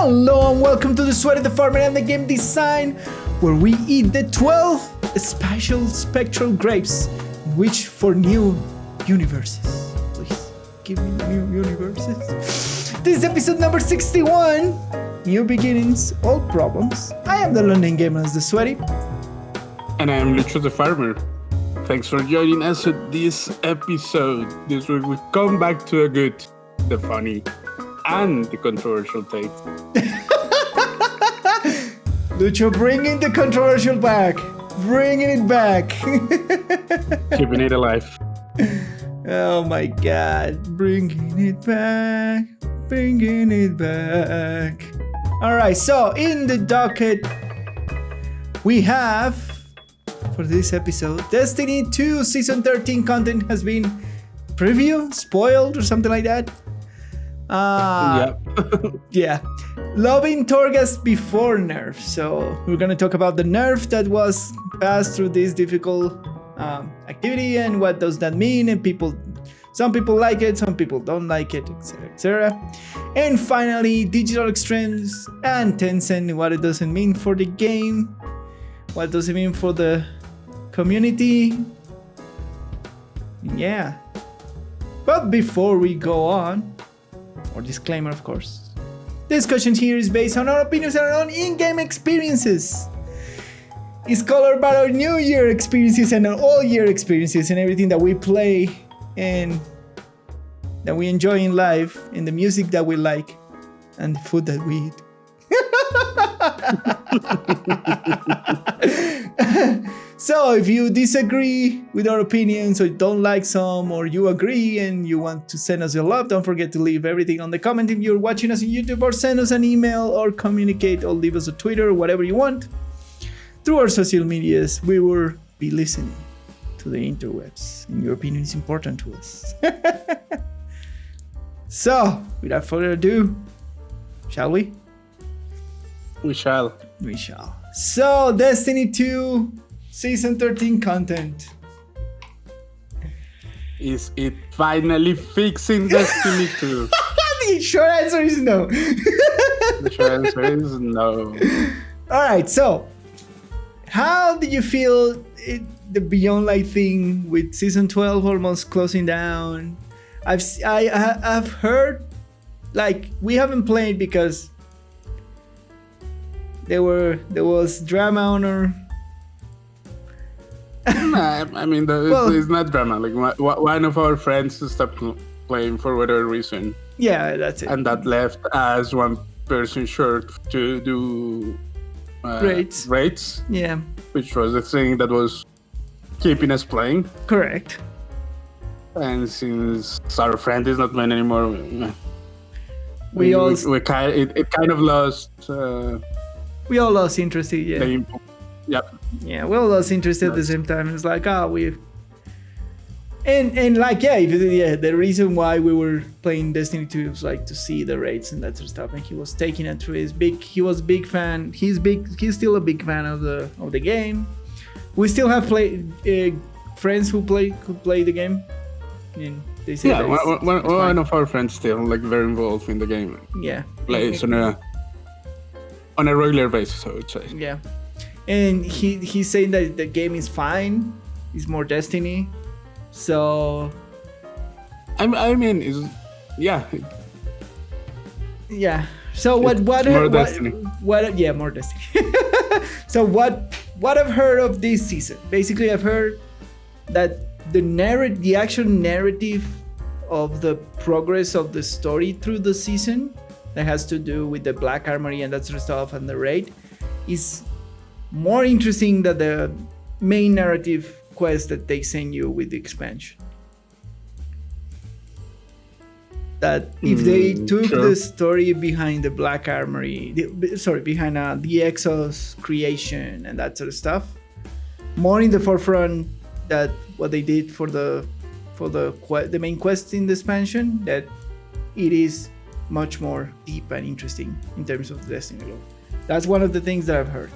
Hello and welcome to The Sweaty, the Farmer and the Game Design, where we eat the 12 special spectral grapes, which for new universes. Please, give me new universes. This is episode number 61, New Beginnings, Old Problems. I am the London Gamer as The Sweaty. And I am Lucho the Farmer. Thanks for joining us at this episode. This week we come back to a good, the funny, and the controversial take. Lucho, bringing the controversial back. Bringing it back. Keeping it alive. Oh my god. Bringing it back. Bringing it back. Alright, so in the docket, we have, for this episode, Destiny 2 Season 13 content has been previewed, spoiled, or something like that. Yeah. Loving Torghast before Nerf. So we're going to talk about the Nerf that was passed through this difficult activity and what does that mean. And some people like it, some people don't like it, etc., etc. And finally, digital extremes and Tencent, what it doesn't mean for the game, what does it mean for the community. Yeah. But before we go on, or disclaimer, of course, the discussion here is based on our opinions and our own in-game experiences. It's colored by our New Year experiences and our all-year experiences and everything that we play and that we enjoy in life, and the music that we like, and the food that we eat. So if you disagree with our opinions, or you don't like some, or you agree and you want to send us your love, don't forget to leave everything on the comment if you're watching us on YouTube, or send us an email, or communicate, or leave us a Twitter, or whatever you want. Through our social medias, we will be listening to the interwebs, and your opinion is important to us. So, without further ado, shall we? We shall. We shall. So, Destiny 2 Season 13 content. Is it finally fixing Destiny 2? The short answer is no. The short answer is no. Alright, so how did you feel the Beyond Light thing with Season 12 almost closing down? I've heard, like, we haven't played because there was drama on our... I mean, it's not drama. Like, one of our friends stopped playing for whatever reason. Yeah, that's it. And that left as one person short to do raids. Yeah. Which was the thing that was keeping us playing. Correct. And since our friend is not playing anymore, it kind of lost. We all lost interest. Yeah. Yeah, we all lost interest at the same time. It's like, the reason why we were playing Destiny 2 was like to see the raids and that sort of stuff. And he was taking it through he was a big fan. He's still a big fan of the game. We still have friends who play the game. And they say one of our friends still very involved in the game. Yeah. Plays on a regular basis, I would say. Yeah. And he's saying that the game is fine. It's more Destiny. So I mean, yeah. So more Destiny. More Destiny. So what I've heard of this season, basically I've heard that the actual narrative of the progress of the story through the season that has to do with the Black Armory and that sort of stuff and the raid is more interesting than the main narrative quest that they send you with the expansion. That if they took the story behind the Black Armory, behind the Exos creation and that sort of stuff, more in the forefront that what they did for the main quest in the expansion, that it is much more deep and interesting in terms of the Destiny lore. That's one of the things that I've heard.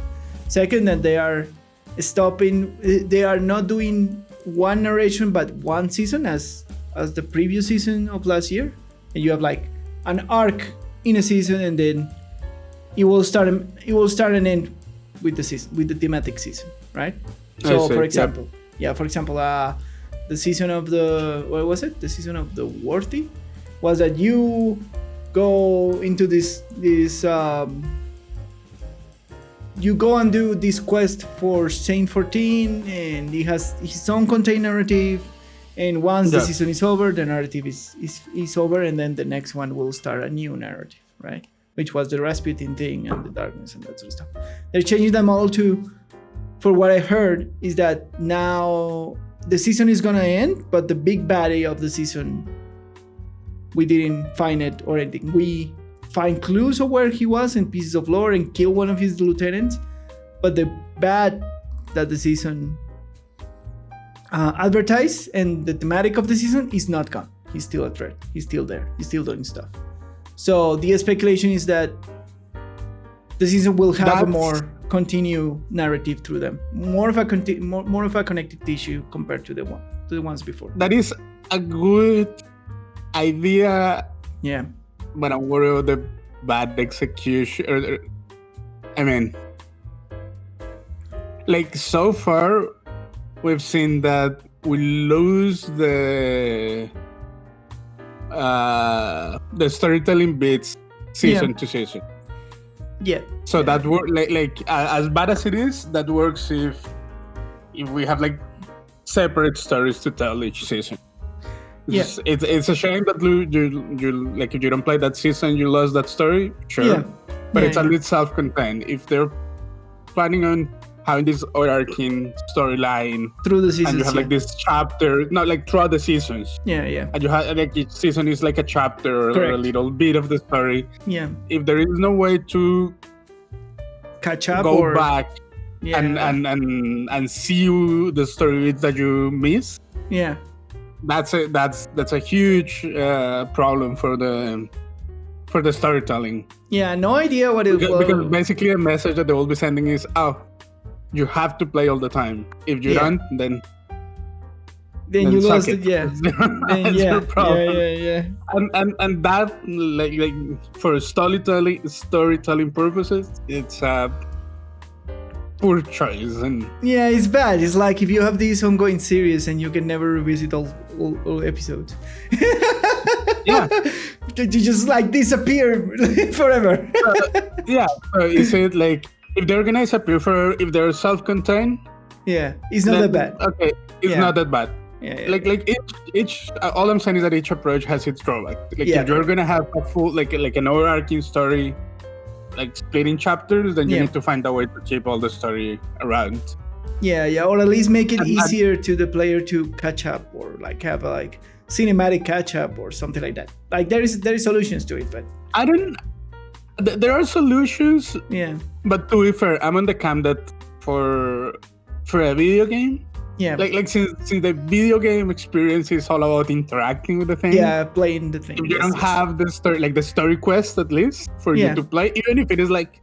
Second, that they are not doing one narration but one season as the previous season of last year, and you have like an arc in a season and then it will start and end with the season, with the thematic season, right? So for example, the season of the, what was it? The season of the Worthy was that you go into this you go and do this quest for Saint 14, and he has his own contained narrative. And once the season is over, the narrative is over, and then the next one will start a new narrative, right? Which was the Rasputin thing and the darkness and that sort of stuff. They're changing them all to, for what I heard, is that now the season is gonna end, but the big baddie of the season, we didn't find it or anything. We find clues of where he was and pieces of lore and kill one of his lieutenants, but the bad that the season advertised and the thematic of the season is not gone. He's still a threat. He's still there. He's still doing stuff. So the speculation is that the season will have a more continue narrative through them, more of a connected tissue compared to the ones before. That is a good idea. Yeah. But I'm worried about the bad execution. I mean, like, so far, we've seen that we lose the storytelling bits season to season. Yeah. So that work like as bad as it is, that works if we have like separate stories to tell each season. It's a shame that you like, if you don't play that season, you lost that story. Sure, but it's a little self-contained. If they're planning on having this overarching storyline through the seasons, and you have like this chapter, not like throughout the seasons. And you have like each season is like a chapter or a little bit of the story. If there is no way to catch up, go back and see the story that you miss. That's a huge problem for the storytelling. No idea what it was. Because basically the message that they will be sending is, you have to play all the time. If you don't, then you lost it. That's your problem. And that like for storytelling purposes, it's a poor choice. And it's bad. It's like if you have this ongoing series and you can never revisit all episodes. You just like disappear forever. So is it like, if they're gonna disappear if they're self-contained, it's not that bad. Okay, it's not that bad. Like each all I'm saying is that each approach has its drawback. Like if you're gonna have a full like an overarching story, like splitting chapters, then you need to find a way to keep all the story around. Or at least make it easier to the player to catch up, or like have a like cinematic catch up or something like that. Like there is solutions to it, but there are solutions. But to be fair, I'm on the camp that for a video game, like since the video game experience is all about interacting with the thing, playing the thing. If you don't have the story, like the story quest at least for you to play, even if it is like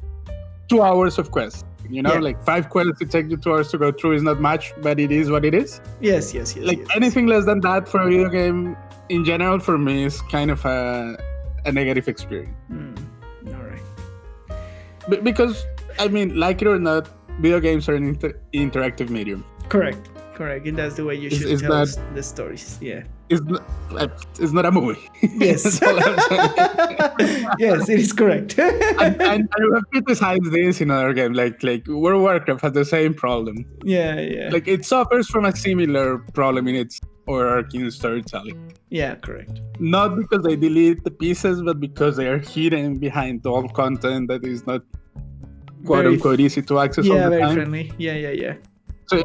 2 hours of quest, like 5 quests, it takes you 2 hours to go through is not much, but it is what it is. Yes. Anything less than that for a video game in general for me is kind of a negative experience. All right. Because I mean, like it or not, video games are an interactive medium. Correct, and that's the way you should tell the stories. It's not a movie. Yes. That's all I'm saying. Yes, it is correct. and I have criticized this in other games, like World of Warcraft has the same problem. Like it suffers from a similar problem in its overarching storytelling. Correct. Not because they delete the pieces, but because they are hidden behind all content that is not quote unquote easy to access all the very time. Friendly. Yeah. So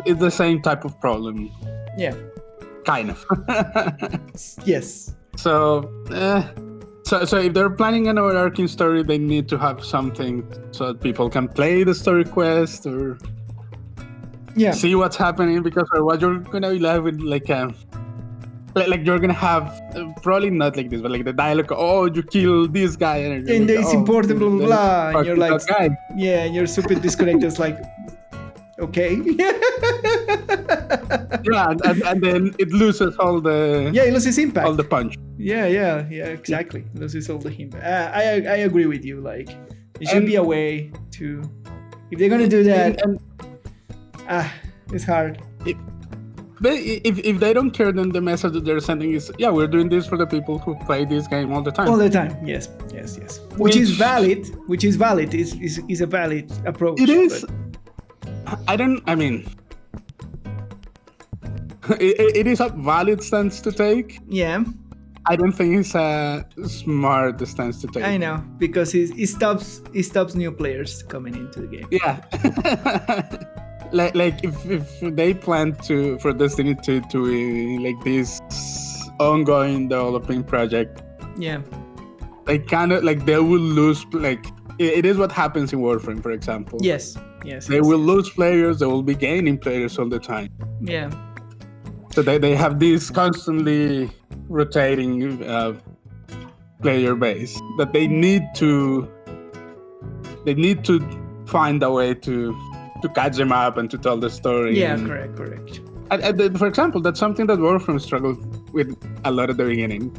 it's the same type of problem. Kind of. Yes. So if they're planning an overarching story, they need to have something so that people can play the story quest or see what's happening, because otherwise you're gonna be left with like you're gonna have probably not like this, but like the dialogue. Oh, you killed this guy, and it's important, blah blah blah. And you're like, and you're super disconnected. It's like, okay. And then it loses all the it loses impact, all the punch. Exactly. It loses all the impact. I agree with you. Like It should be a way to. If they're gonna do that, it's hard. If they don't care, then the message that they're sending is, yeah, we're doing this for the people who play this game all the time. All the time, yes. Which is valid. Is a valid approach. It is. It is a valid stance to take. Yeah. I don't think it's a smart stance to take. I know, because it stops new players coming into the game. Yeah. like if they plan for Destiny 2 to be like this ongoing developing project, yeah, they kind of like they will lose. Like it is what happens in Warframe, for example. Yes. They will lose players. They will be gaining players all the time. Yeah. So they have this constantly rotating player base that they need to find a way to catch them up and to tell the story. Yeah, correct. And for example, that's something that Warframe struggled with a lot at the beginning.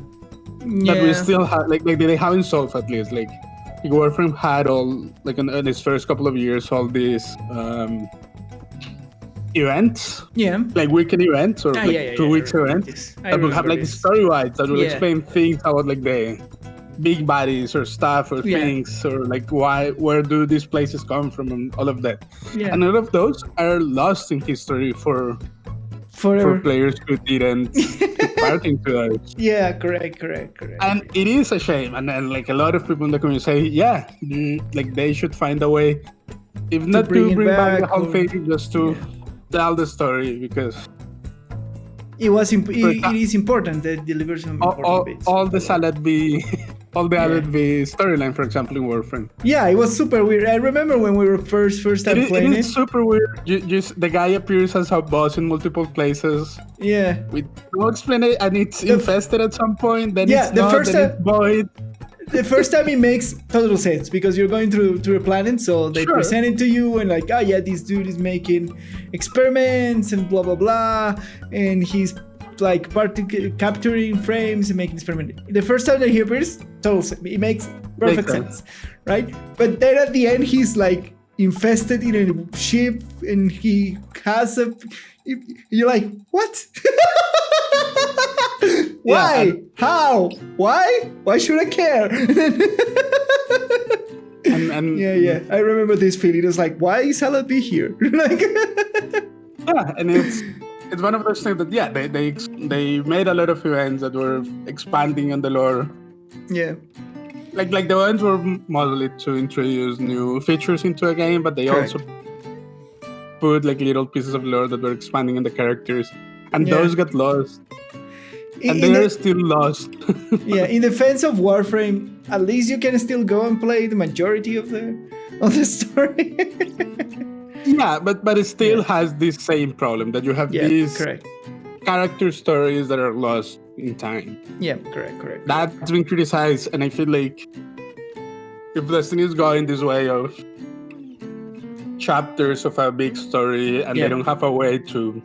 Yeah. But we still have like they haven't solved, at least. Like Warframe had all like in its first couple of years all these events, like weekend events or 2 weeks events that will have like story rides that will explain things about like the big bodies or stuff or things or like where do these places come from and all of that. And all of those are lost in history for players who didn't take part into those. Yeah, correct. And it is a shame, and then like a lot of people in the community say, like they should find a way, if not to bring back the whole thing, just to tell the story, because it is important that delivers some important bits. All the Salad B storyline, for example, in Warframe. Yeah, it was super weird. I remember when we were first time playing it. It's super weird. The guy appears as a boss in multiple places. Yeah. With no explanation, and it's infested at some point. Then it's the not, first then time, it's void. The first time it makes total sense because you're going through a planet, so they present it to you and like, this dude is making experiments and blah blah blah, and he's like capturing frames and making experiments. The first time that he appears, it makes perfect sense, right? But then at the end, he's like infested in a ship, and he has you're like, what? Why? How? Why? Why should I care? and I remember this feeling. It was like, why is Salad B here? Like, and it's one of those things that they made a lot of events that were expanding on the lore. Yeah. Like the ones were mostly to introduce new features into a game, but they also put like little pieces of lore that were expanding on the characters, and those got lost. And they're still lost. In defense of Warframe, at least you can still go and play the majority of the story. but it still has this same problem that you have these character stories that are lost in time. Yeah, correct. That's been criticized, and I feel like if Destiny is going this way of chapters of a big story and they don't have a way to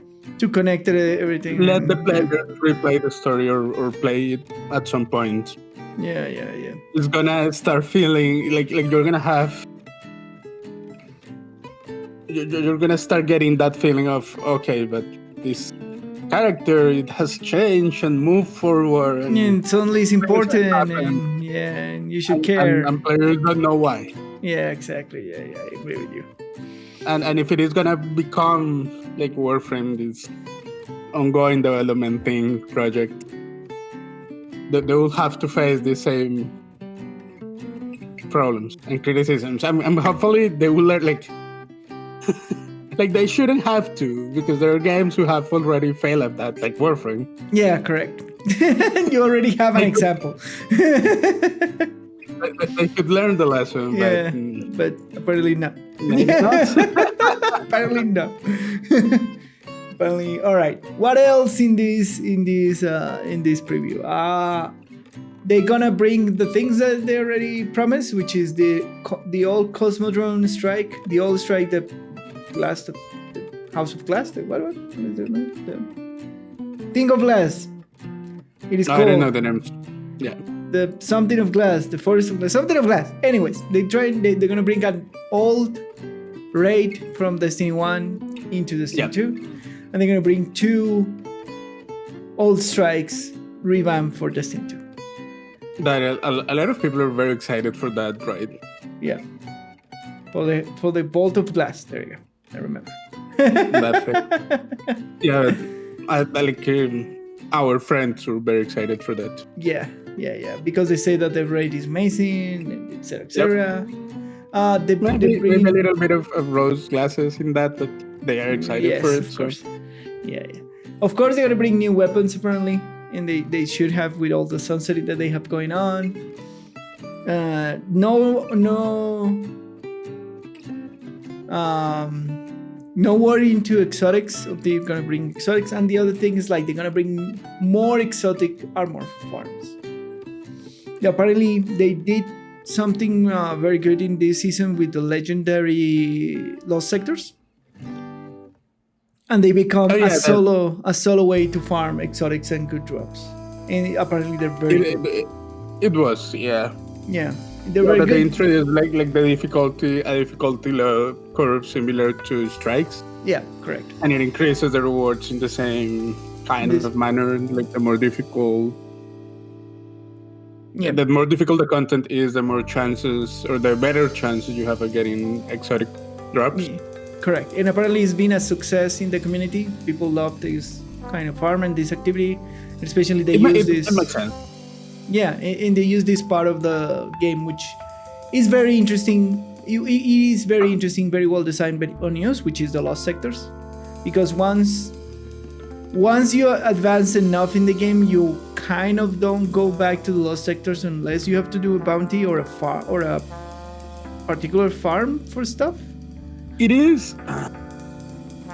connect everything, let the player replay the story or play it at some point. Yeah. It's gonna start feeling like you're gonna have. You're gonna start getting that feeling of, okay, but this character, it has changed and moved forward. And suddenly it's important, and you should care. And players don't know why. Yeah, exactly. Yeah, I agree with you. And if it is gonna become like Warframe, this ongoing development project, they will have to face the same problems and criticisms. And hopefully they will learn, like they shouldn't have to, because there are games who have already failed at that, like Warframe. Yeah, correct. You already have an example. They could learn the lesson. But apparently not. Apparently not. Apparently, all right. What else in this preview? They're gonna bring the things that they already promised, which is the old Cosmodrome strike, the old strike that Glass of the House of Glass. What is it? Thing of Glass. It is called. I don't know the names. Yeah. the something of glass, the forest of glass, something of glass. Anyways, they're gonna bring an old raid from Destiny 1 into Destiny 2, and they're gonna bring 2 old strikes revamped for Destiny 2. That a lot of people are very excited for that, right? Yeah. For the Vault of Glass. There you go. I remember. That's it. Yeah, I like our friends were very excited for that. Yeah. Because they say that the raid is amazing, etc., etc. Maybe a little bit of rose glasses in that, but they are excited for it. Of course. Yeah. Of course, they're gonna bring new weapons apparently, and they should have with all the sunsetting that they have going on. No worry into exotics. They're gonna bring exotics, and the other thing is like they're gonna bring more exotic armor farms. Yeah, apparently they did something very good in this season with the legendary lost sectors, and they become a solo way to farm exotics and good drops. And apparently they're very good. It was, yeah. They're very good. They introduced like the difficulty curve similar to strikes. Yeah, correct. And it increases the rewards in the same kind of manner. Like the more difficult, the more difficult the content is, the more chances or the better chances you have of getting exotic drops. Yeah, correct. And apparently it's been a success in the community. People love this kind of farm and this activity, especially they use this. It makes sense. Yeah, and they use this part of the game, which is very interesting. It is very interesting, very well designed by Onios, which is the lost sectors. Because once you advance enough in the game, you kind of don't go back to the lost sectors unless you have to do a bounty or a particular farm for stuff. It is.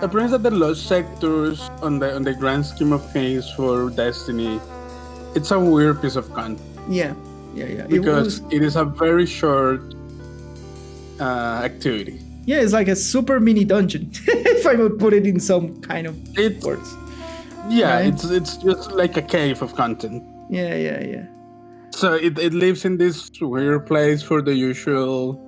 Appearance that the lost sectors on the grand scheme of things for Destiny, it's a weird piece of content. Yeah. Because it is a very short activity. Yeah, it's like a super mini dungeon, if I would put it in some kind of words. Yeah, right? it's just like a cave of content. Yeah. So it lives in this weird place for the usual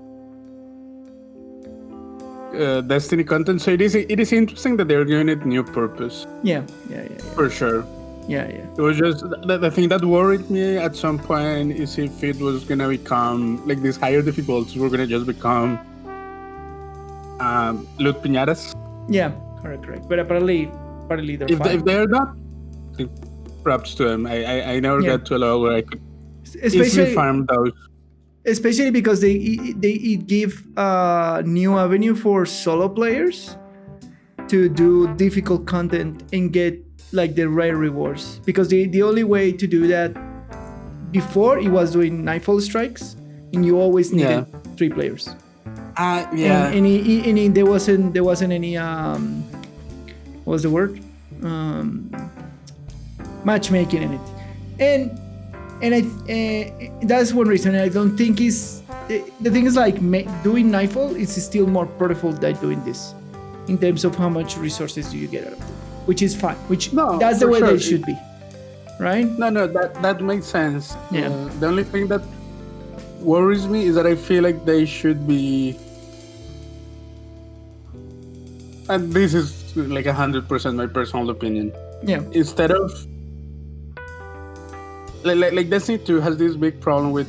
Destiny content. So it is interesting that they're giving it new purpose. Yeah. For sure. Yeah. It was just the thing that worried me at some point is if it was gonna become like these higher difficulties were gonna just become loot piñatas. Yeah, correct. But apparently they're fine. If they're not, props to them. I never got to a level where I could easily farm those. Especially because they give a new avenue for solo players to do difficult content and get like the rare rewards. Because the only way to do that before, it was doing nightfall strikes, and you always needed 3 players. And there wasn't any what was the word? Matchmaking in it. And that's one reason. I don't think the thing is like doing nightfall is still more profitable than doing this in terms of how much resources do you get out of it, which is fine. That's the way they should be, right? No, that makes sense. Yeah. The only thing that worries me is that I feel like they should be, and this is like 100% my personal opinion. Yeah. Instead of like Destiny 2 has this big problem with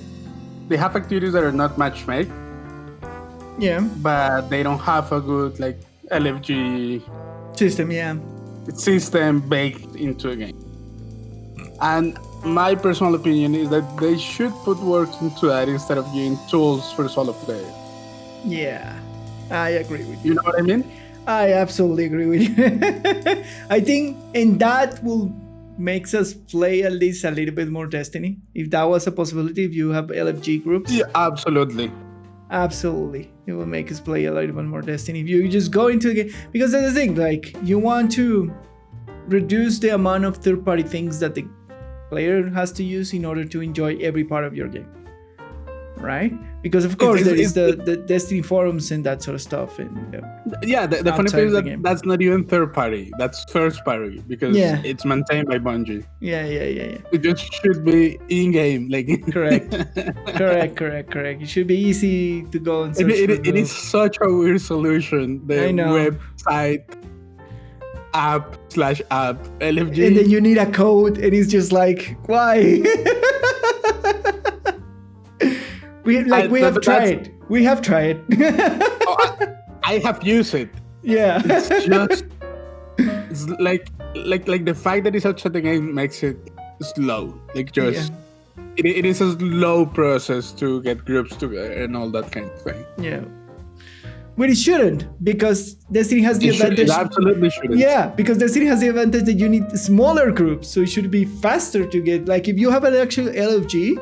they have activities that are not match made. Yeah. But they don't have a good like LFG system baked into a game. And my personal opinion is that they should put work into that instead of giving tools for solo players. Yeah, I agree with you. You know what I mean? I absolutely agree with you. I think, and that will makes us play at least a little bit more Destiny. If that was a possibility, if you have LFG groups. Yeah, absolutely. It will make us play a little bit more Destiny. If you just go into the game, because that's the thing, like you want to reduce the amount of third-party things that the player has to use in order to enjoy every part of your game. right? Because of course there is the Destiny forums and that sort of stuff. And the funny thing is that that's not even third party. That's first party because it's maintained by Bungie. Yeah. It just should be in-game. Like correct. It should be easy to go and search. It is such a weird solution. The website app / app LFG. And then you need a code, and it's just like, why? We have tried. I have used it. Yeah. It's like the fact that it's outside the game makes it slow. Like it is a slow process to get groups together and all that kind of thing. Yeah. But it shouldn't, because Destiny has the advantage. It absolutely shouldn't. Yeah, because Destiny has the advantage that you need smaller groups, so it should be faster to get. Like if you have an actual LFG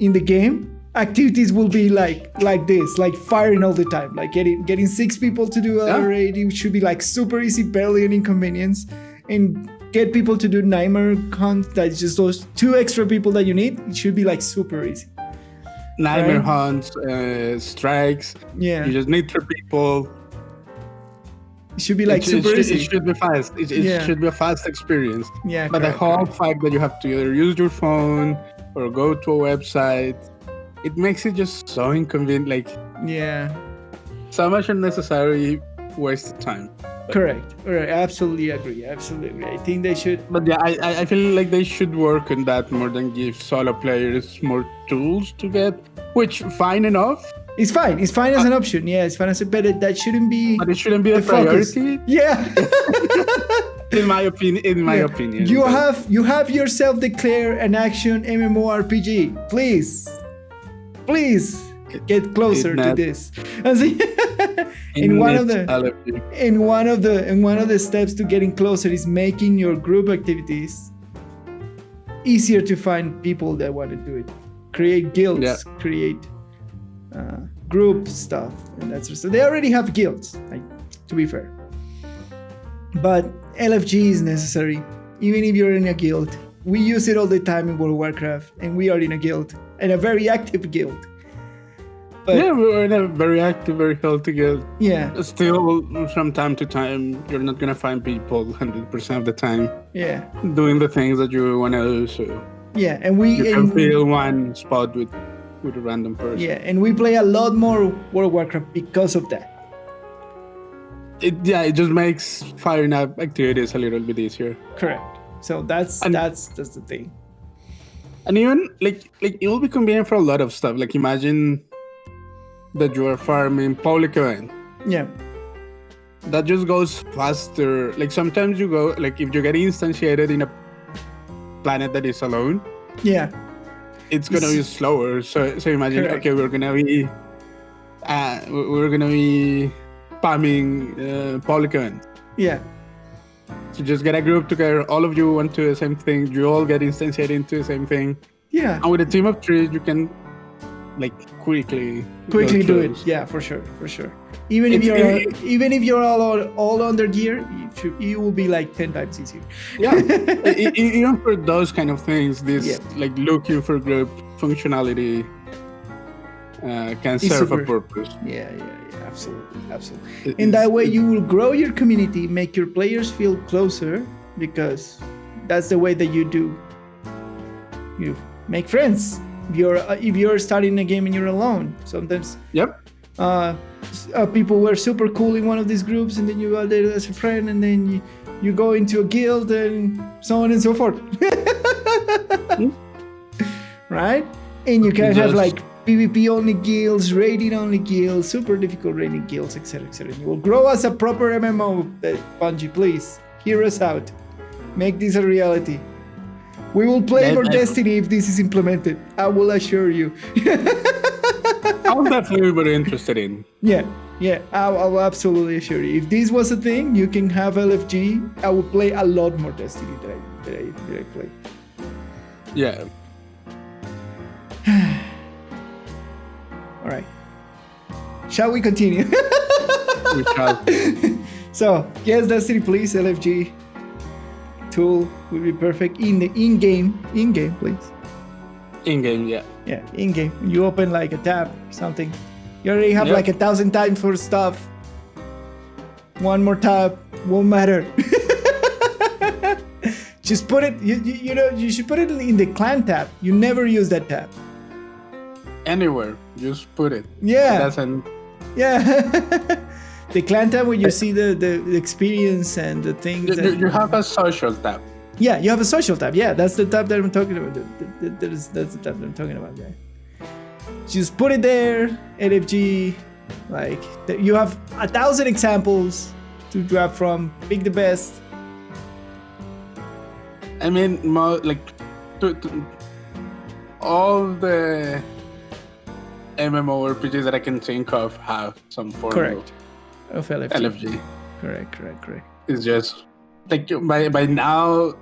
in the game, activities will be like this, like firing all the time, like getting 6 people to do a raid. It should be like super easy, barely an inconvenience, and get people to do nightmare hunt. That's just those 2 extra people that you need. It should be like super easy. Nightmare hunts, strikes. Yeah, you just need 3 people. It should be like super easy. It should be fast. It should be a fast experience. Yeah, but the whole fact that you have to either use your phone or go to a website, it makes it just so inconvenient. Like so much unnecessary waste of time. Correct. Absolutely agree. I think they should. But I feel like they should work on that more than give solo players more tools to get. Which, fine enough. It's fine. It's fine as an option. Yeah, it's fine as a but that shouldn't be. But it shouldn't be the priority. Yeah. in my opinion. You have yourself declare an action MMORPG. Please get closer to this. And one of the steps to getting closer is making your group activities easier to find people that want to do it. Create guilds, create group stuff, and that sort of stuff. They already have guilds, to be fair. But LFG is necessary, even if you're in a guild. We use it all the time in World of Warcraft, and we are in a guild, and a very active guild. But we're in a very active, very healthy guild. Yeah. Still, from time to time, you're not gonna find people 100% of the time. Yeah. Doing the things that you wanna do. So. Yeah, and you can fill one spot with a random person. Yeah, and we play a lot more World of Warcraft because of that. It just makes firing up activities a little bit easier. Correct. So that's the thing. And even like it will be convenient for a lot of stuff. Like imagine that you are farming public event. Yeah. That just goes faster. Like sometimes you go, like if you get instantiated in a planet that is alone. Yeah. It's gonna be slower. So imagine, correct. Okay, we're gonna be spamming public event. Yeah. So just get a group together. All of you want to do the same thing. You all get instantiated into the same thing. Yeah. And with a team of 3, you can like quickly do it. Yeah, for sure. Even if you're all under gear, it will be like 10 times easier. Yeah. Even for those kind of things, this like looking for group functionality can serve a purpose. Yeah, absolutely. In that way, you will grow your community, make your players feel closer, because that's the way that you make friends. If you're starting a game and you're alone, sometimes people were super cool in one of these groups, and then you are there as a friend, and then you go into a guild and so on and so forth. Right? And you can have like PvP only guilds, raiding only guilds, super difficult raiding guilds, etc. You will grow as a proper MMO. Bungie, please hear us out. Make this a reality. We will play for Destiny if this is implemented. I will assure you. I'm definitely very interested in. Yeah. I will absolutely assure you. If this was a thing, you can have LFG. I will play a lot more Destiny than I play. Yeah. All right. Shall we continue? We shall. So, yes, Destiny, please, LFG tool will be perfect in the in-game, please. In-game, yeah. Yeah, in-game. You open like a tab, something. You already have like 1,000 times for stuff. One more tab, won't matter. Just put it, you should put it in the clan tab. You never use that tab. Anywhere, just put it. Yeah. It doesn't... Yeah. The clan tab where you see the experience and the things. You have a social tab. Yeah, you have a social tab. Yeah, that's the tab that I'm talking about. That's the tab that I'm talking about there. Just put it there, LFG. Like, you have 1,000 examples to grab from. Pick the best. I mean, all the MMORPGs that I can think of have some form of LFG. Correct. It's just like by now.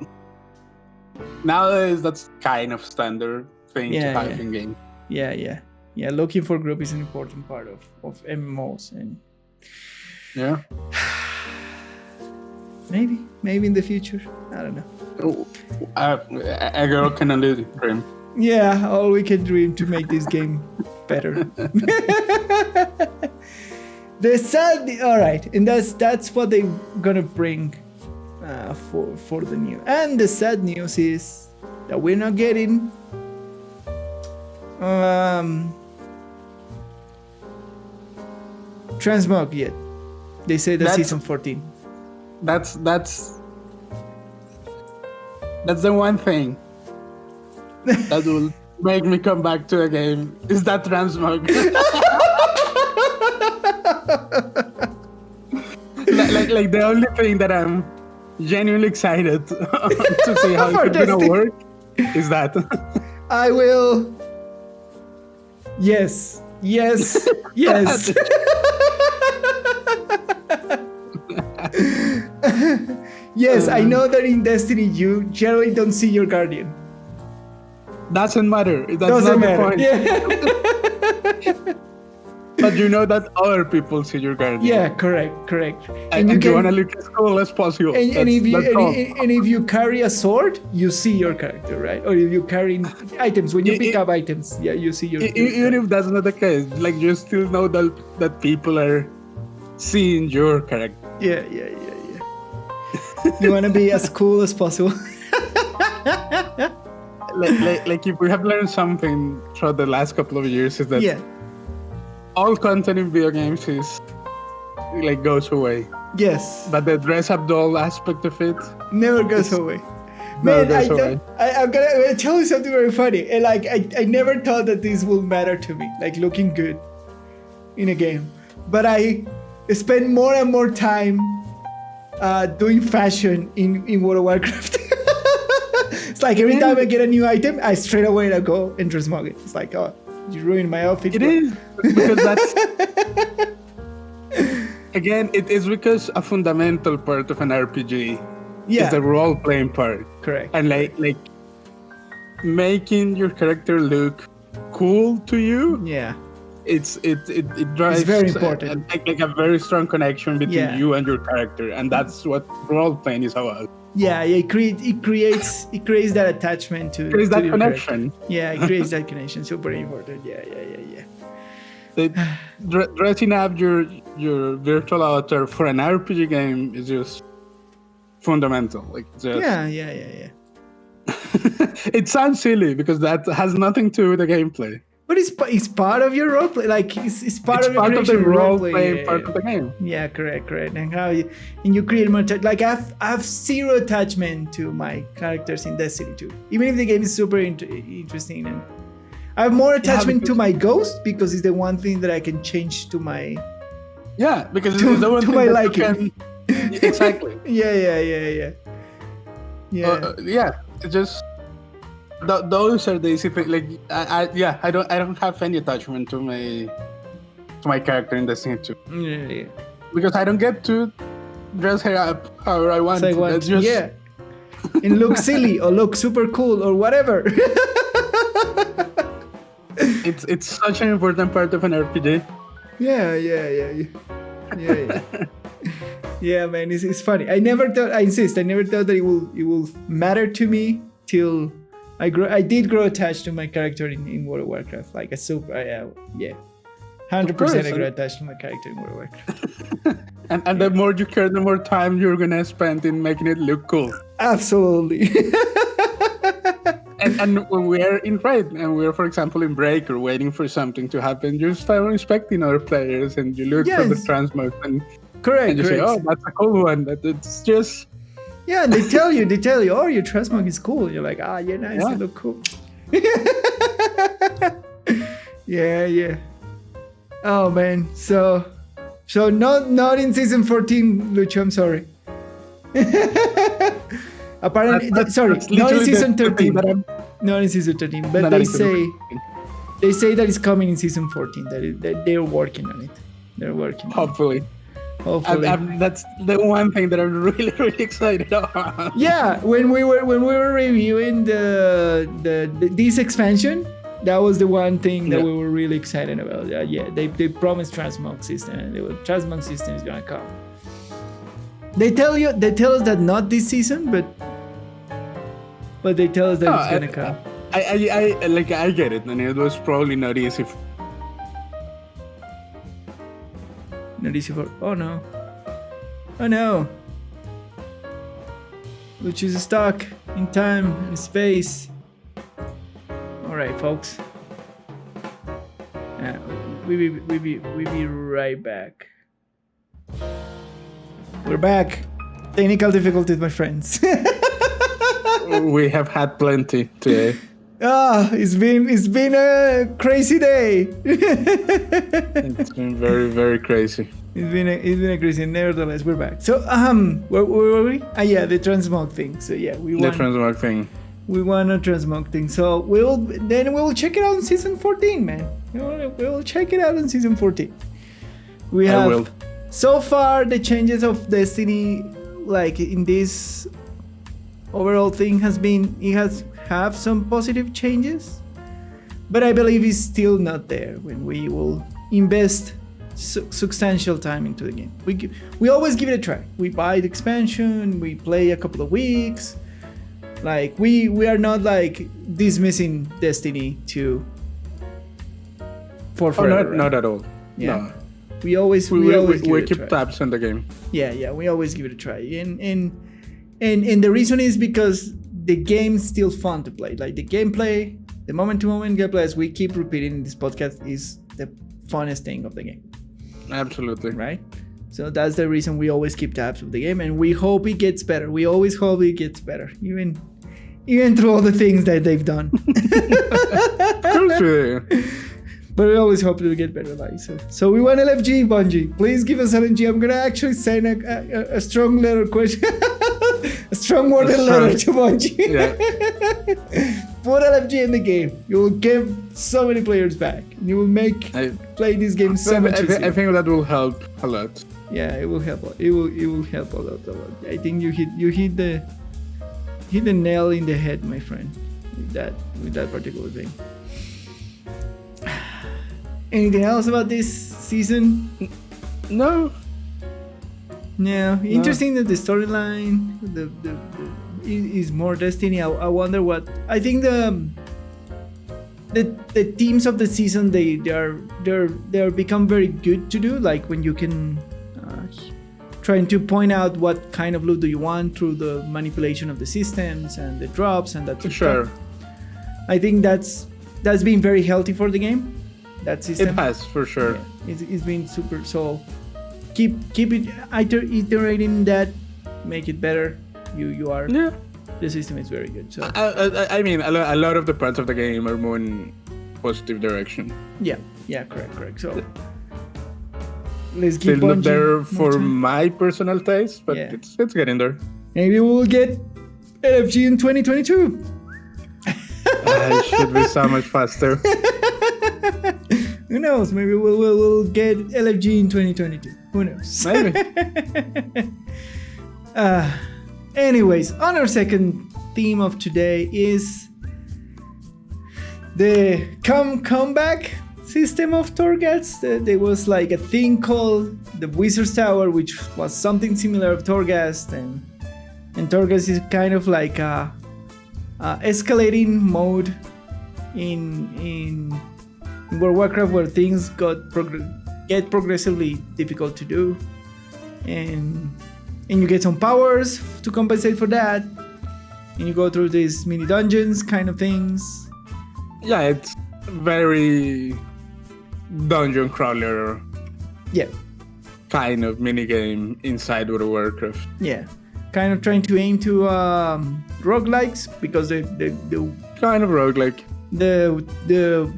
Nowadays, that's kind of standard thing to have in game. Yeah. Looking for group is an important part of MMOs, and maybe in the future. I don't know. A girl can only dream. Yeah, all we can dream to make this game better. All right, and that's what they're gonna bring for the new. And the sad news is that we're not getting transmog yet. They say that's season 14. That's the one thing that will make me come back to a game, is that transmog. like the only thing that I'm genuinely excited to see how it's gonna work is that. I will. Yes. Yes, I know that in Destiny you generally don't see your guardian. Doesn't matter. That's not the point. Yeah. But you know that other people see your guardian. Yeah, correct. And you want to look as cool as possible. And if you carry a sword, you see your character, right? Or if you carry items, when you pick up items, you see your character. Even if that's not the case, like you still know that people are seeing your character. Yeah. You want to be as cool as possible. like if we have learned something throughout the last couple of years, is that all content in video games is like goes away. Yes. But the dress up doll aspect of it never goes away. Man, I'm gonna tell you something very funny. And like I never thought that this will matter to me, like looking good in a game. But I spend more and more time doing fashion in World of Warcraft. It's like every time I get a new item, I straight away go and transmog it. It's like, oh, you ruined my outfit. It is because that's again. It is because a fundamental part of an RPG is the role-playing part. Correct. And like making your character look cool to you. Yeah. It drives. It's very important. Like a very strong connection between you and your character, and that's what role-playing is about. Yeah, it creates that attachment to. Creates that connection. Character. Yeah, it creates that connection. Super important. Yeah. Dressing up your virtual avatar for an RPG game is just fundamental. Like just, yeah. It sounds silly because that has nothing to do with the gameplay. But it's part of your roleplay. Like it's part of your the roleplay part of the game. Yeah, correct. And how you create more like I have zero attachment to my characters in Destiny 2. Even if the game is super interesting, and I have more attachment to my ghost because it's the one thing that I can change to my. Yeah, because it's the one thing my that liking. Exactly. Yeah. It just. Those are the easy things. Like I don't have any attachment to my character in Destiny 2. Yeah. Because I don't get to dress her up however I want. And look silly or look super cool or whatever. It's such an important part of an RPG. Yeah. Yeah, man, it's funny. I never thought that it will matter to me till I did grow attached to my character in World of Warcraft, like a super, 100% I grew attached to my character in World of Warcraft. And the more you care, the more time you're gonna spend in making it look cool. Absolutely. And when we're in raid, and we're, for example, in break or waiting for something to happen, you start respecting other players, and you look for the transmog, and correct. And you say, "Oh, that's a cool one." It's just and they tell you, "Oh, your transmog is cool." You're like, "Ah, nice, you look cool." Yeah. Oh man, so not in season 14, Lucho. I'm sorry. Apparently, not in season 13. Not in season 13, but they say that it's coming in season 14. That they're working on it. They're working. Hopefully. That's the one thing that I'm really, really excited about. Yeah, when we were reviewing this expansion, that was the one thing that we were really excited about. They promised transmog system, and the transmog system is gonna come. They tell us that not this season, but they tell us that it's gonna come. I get it, and it was probably not easy. Not easy for. Oh no! Which is stuck in time and space. All right, folks. We be right back. We're back. Technical difficulties, my friends. We have had plenty today. It's been a crazy day. It's been very, very crazy. It's been a crazy. Nevertheless, we're back. So where were we? The transmog thing. So we want the transmog thing. We want a transmog thing. So we'll check it out in season 14, man. We'll check it out in season 14. I will. So far, the changes of Destiny, like in this overall thing, it has have some positive changes, but I believe it's still not there when we will invest substantial time into the game. We always give it a try. We buy the expansion, we play a couple of weeks. Like we are not like dismissing Destiny 2 for forever. Not at all. Yeah. No. We always keep tabs on the game. Yeah, we always give it a try. And the reason is because the game's still fun to play. Like the gameplay, the moment-to-moment gameplay, as we keep repeating in this podcast, is the funnest thing of the game. Absolutely. Right? So that's the reason we always keep tabs of the game, and we hope it gets better. We always hope it gets better, even through all the things that they've done. But we always hope to get better, like so we want LFG, Bungie. Please give us LFG. I'm gonna actually send a strong letter question, a strong worded letter to Bungie. Yeah. Put LFG in the game. You will get so many players back. You will play this game so much easier. I think that will help a lot. Yeah, it will help. It will help a lot. I think you hit the nail in the head, my friend, with that particular thing. Anything else about this season? No. Interesting that the storyline is more Destiny. I wonder what. I think the themes of the season they're become very good to do. Like when you can trying to point out what kind of loot do you want through the manipulation of the systems and the drops and that. Sure. I think that's been very healthy for the game. That system. It has, for sure. Yeah, it's been super. So keep it iterating that, make it better. You are. Yeah. The system is very good. So I mean, a lot of the parts of the game are more in positive direction. Yeah. Correct. So let's keep still not there for my personal taste, but it's getting there. Maybe we'll get LFG in 2022. It should be so much faster. Who knows? Maybe we'll get LFG in 2022. Who knows? Maybe. Anyways, on our second theme of today is the comeback system of Torghast. There was like a thing called the Wizard's Tower, which was something similar of Torghast, and Torghast is kind of like escalating mode in World of Warcraft, where things get progressively difficult to do, and you get some powers to compensate for that, and you go through these mini dungeons kind of things. Yeah, it's very dungeon crawler. Yeah. Kind of minigame inside World of Warcraft. Yeah. Kind of trying to aim to roguelikes, because the kind of roguelike. The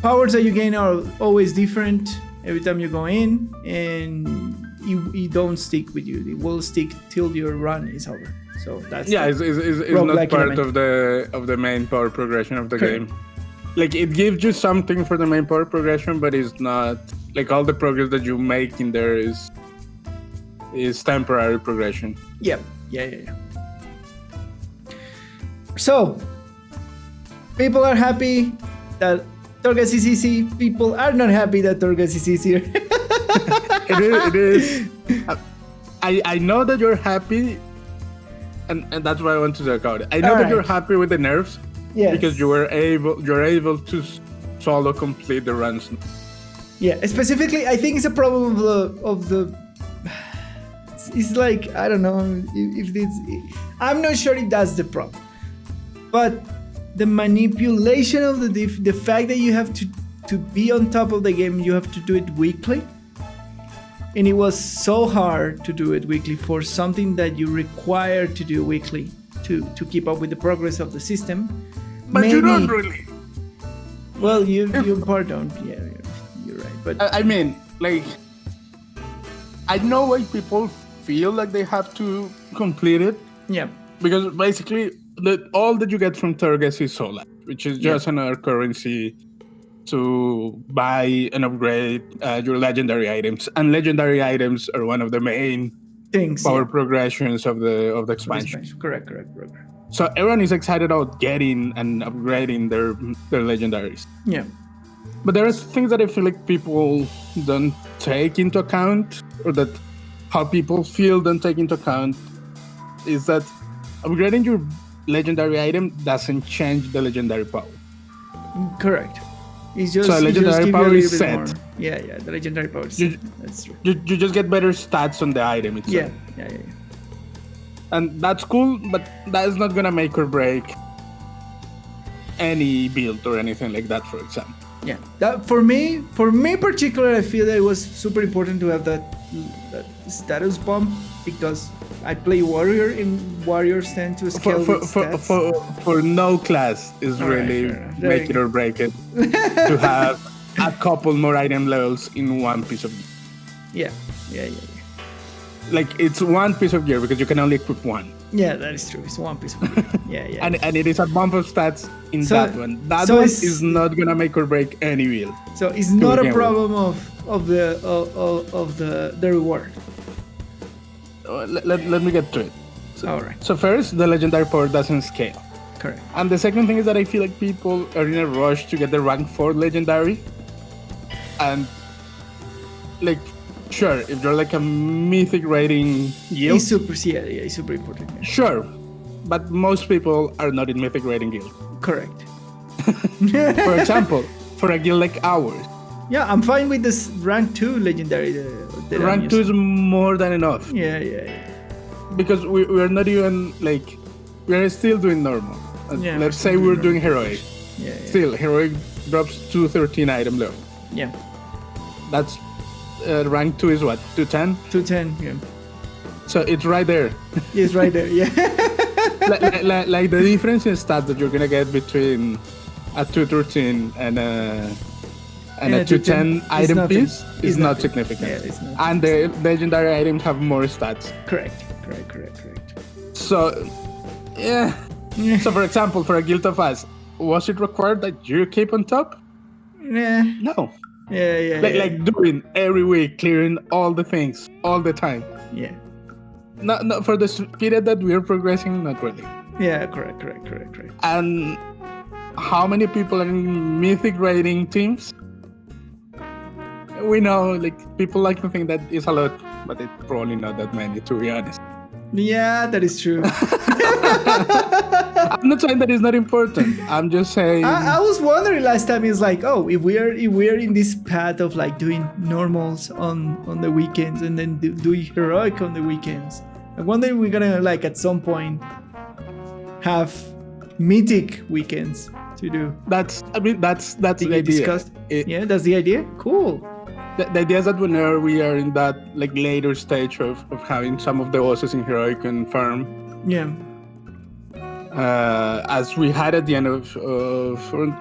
powers that you gain are always different every time you go in, and you don't stick with you. It will stick till your run is over. So that's it's not part of the main power progression of the game. Like, it gives you something for the main power progression, but it's not like all the progress that you make in there is temporary progression. Yeah. So people are happy that Torghast is easy. People are not happy that Torghast is easier. It is. I know that you're happy, and that's why I want to talk about it. I know that you're happy with the nerfs, because you're able to solo complete the runs. Yeah, specifically, I think it's a problem of the. It's like, I don't know if it's. I'm not sure if that's the problem, but the manipulation of the fact that you have to be on top of the game, you have to do it weekly. And it was so hard to do it weekly for something that you require to do weekly to keep up with the progress of the system. But you don't really. Well, you part don't. Yeah, you're right. But I mean, like, I know why people feel like they have to complete it. Yeah. Because basically, all that you get from Torghast is soul, which is just another currency to buy and upgrade your legendary items. And legendary items are one of the main power progressions of the expansion. Correct. So everyone is excited about getting and upgrading their legendaries. Yeah. But there are things that I feel like people don't take into account, or that how people feel don't take into account, is that upgrading your legendary item doesn't change the legendary power. Correct. It's just, so legendary power is set. More. Yeah, the legendary power is set. That's true. You just get better stats on the item itself. Yeah. And that's cool, but that is not gonna make or break any build or anything like that, for example. Yeah. That for me particularly, I feel that it was super important to have that status bump, because I play warrior, and warriors tend to scale for no class is make it or break it to have a couple more item levels in one piece of gear. Yeah. Like, it's one piece of gear because you can only equip one. Yeah, that is true. It's one piece of gear. Yeah. And it is a bump of stats in that one. That one is not gonna make or break any build. So it's not a problem of the reward. Let me get to it. All right. So first, the legendary power doesn't scale. Correct. And the second thing is that I feel like people are in a rush to get the rank 4 legendary. And, like, sure, if you're like a mythic rating guild, it's super important. Yeah. Sure, but most people are not in mythic rating guild. Correct. For example, for a guild like ours. Yeah, I'm fine with this rank 2 legendary. Rank 2 is more than enough. Yeah. Because we're not even, like, we're still doing normal. Let's say we're doing heroic. Yeah. Still, heroic drops 213 item level. Yeah. That's rank 2 is what? 210? 210, yeah. So it's right there. It's right there, yeah. like the difference in stats that you're gonna get between a 213 and a 210 item piece is not significant. Yeah, it's not. And the legendary items have more stats. Correct. So, yeah. So, for example, for a Guild of Us, was it required that you keep on top? No. Yeah. Like doing every week, clearing all the things all the time. Yeah. Not for the period that we're progressing, not really. Yeah, correct. And how many people are in mythic rating teams? We know, like, people like to think that is a lot, but it's probably not that many, to be honest. Yeah, that is true. I'm not saying that it's not important. I'm just saying. I was wondering last time. It's like, oh, if we're in this path of like doing normals on the weekends and then doing heroic on the weekends, I wonder if we're gonna like at some point have mythic weekends to do. That's the idea. Discussed? Yeah, that's the idea. Cool. The idea is that whenever we are in that like later stage of having some of the bosses in heroic and farm, yeah, as we had at the end of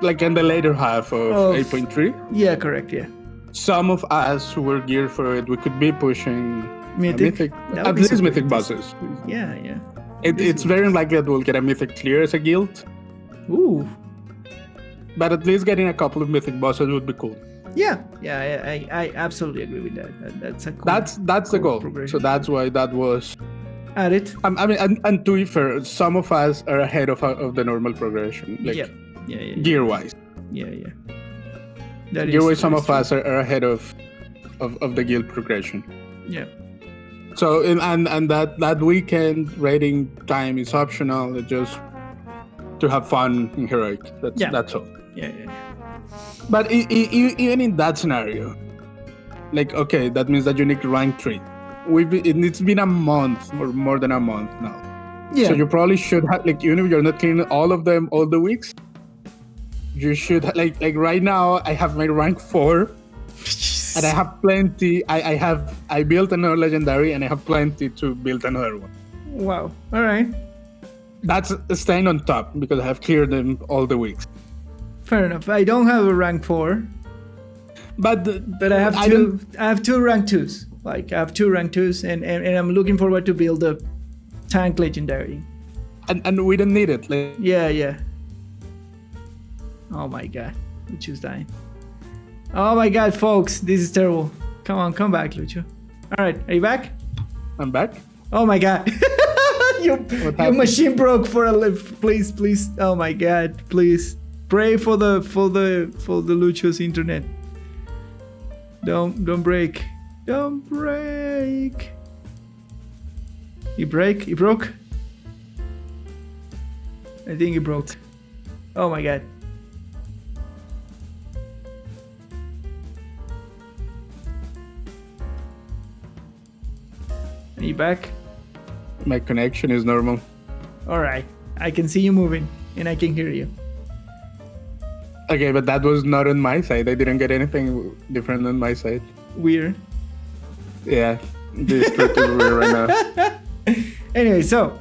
like in the later half of 8.3. Yeah, correct. Yeah. Some of us who were geared for it, we could be pushing mythic at least mythic bosses. Yeah, yeah. It's very unlikely that we'll get a mythic clear as a guild. Ooh. But at least getting a couple of mythic bosses would be cool. Yeah, I absolutely agree with that. That's a cool, that's the goal. So that's why that was added. I mean, and to be fair, some of us are ahead of the normal progression, like gear wise. Yeah. Gear wise, some of us are ahead of the guild progression. Yeah. So and that weekend raiding time is optional. It's just to have fun in heroic. That's all. Yeah. But even in that scenario, like, okay, that means that you need to rank 3. It's been a month or more than a month now. Yeah. So you probably should have, like, even if you're not cleaning all of them all the weeks, you should, like right now, I have my rank 4. And I have plenty. I built another legendary and I have plenty to build another one. Wow. All right. That's staying on top because I have cleared them all the weeks. Fair enough. I don't have a rank 4, but I have two. I have 2 rank 2s. Like I have 2 rank 2s, and I'm looking forward to build a tank legendary. And we don't need it. Like, yeah. Oh my god, Lucho's dying. Oh my god, folks, this is terrible. Come back, Lucho. All right, are you back? I'm back. Oh my god. Your machine broke for a lift. Please. Oh my god, please. Pray for the Lucho's internet. Don't break. Don't break. He broke. I think he broke. Oh my god. Are you back? My connection is normal. All right. I can see you moving and I can hear you. Okay, but that was not on my side. I didn't get anything different on my side. Weird. Yeah, this is pretty weird right now. Anyway, so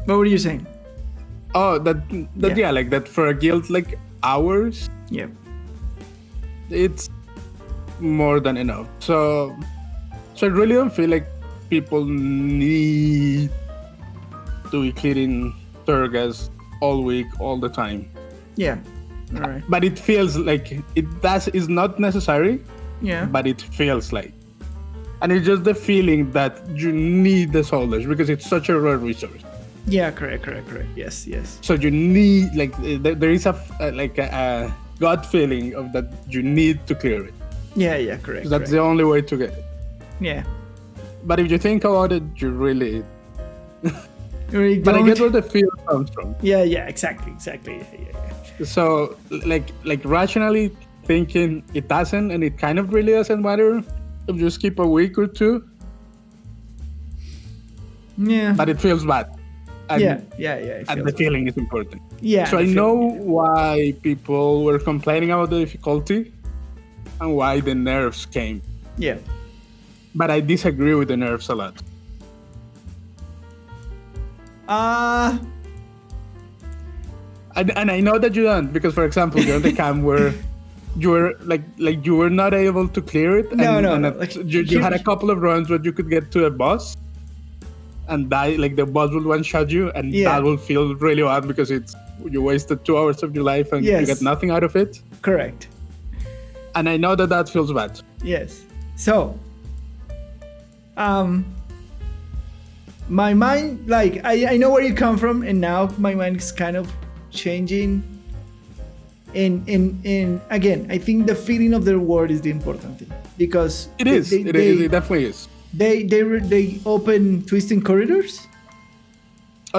what were you saying? Oh, that yeah, like that for a guild like ours. Yeah. It's more than enough. So I really don't feel like people need to be clearing Torghast all week, all the time. Yeah. All right. But it feels like is not necessary. Yeah. But it feels like. And it's just the feeling that you need the soldiers because it's such a rare resource. Yeah, correct. Yes. So you need, like, there is a gut feeling of that you need to clear it. Yeah, correct. That's the only way to get it. Yeah. But if you think about it, you really... But I get where the fear comes from. Yeah, exactly. Yeah. So, like rationally thinking, it doesn't, and it kind of really doesn't matter if you skip a week or 2. Yeah. But it feels bad. And, yeah. And the feeling is important. Yeah. So I know why people were complaining about the difficulty and why the nerfs came. Yeah. But I disagree with the nerfs a lot. And I know that you don't, because for example, you're on the camp where you were like you were not able to clear it. No. You had a couple of runs where you could get to a boss and die, like the boss will one-shot you, and that will feel really bad because you wasted 2 hours of your life and you get nothing out of it. Correct. And I know that feels bad. Yes. So, my mind, like, I know where you come from, and now my mind is kind of changing. And again, I think the feeling of the reward is the important thing, because it definitely is. They open twisting corridors.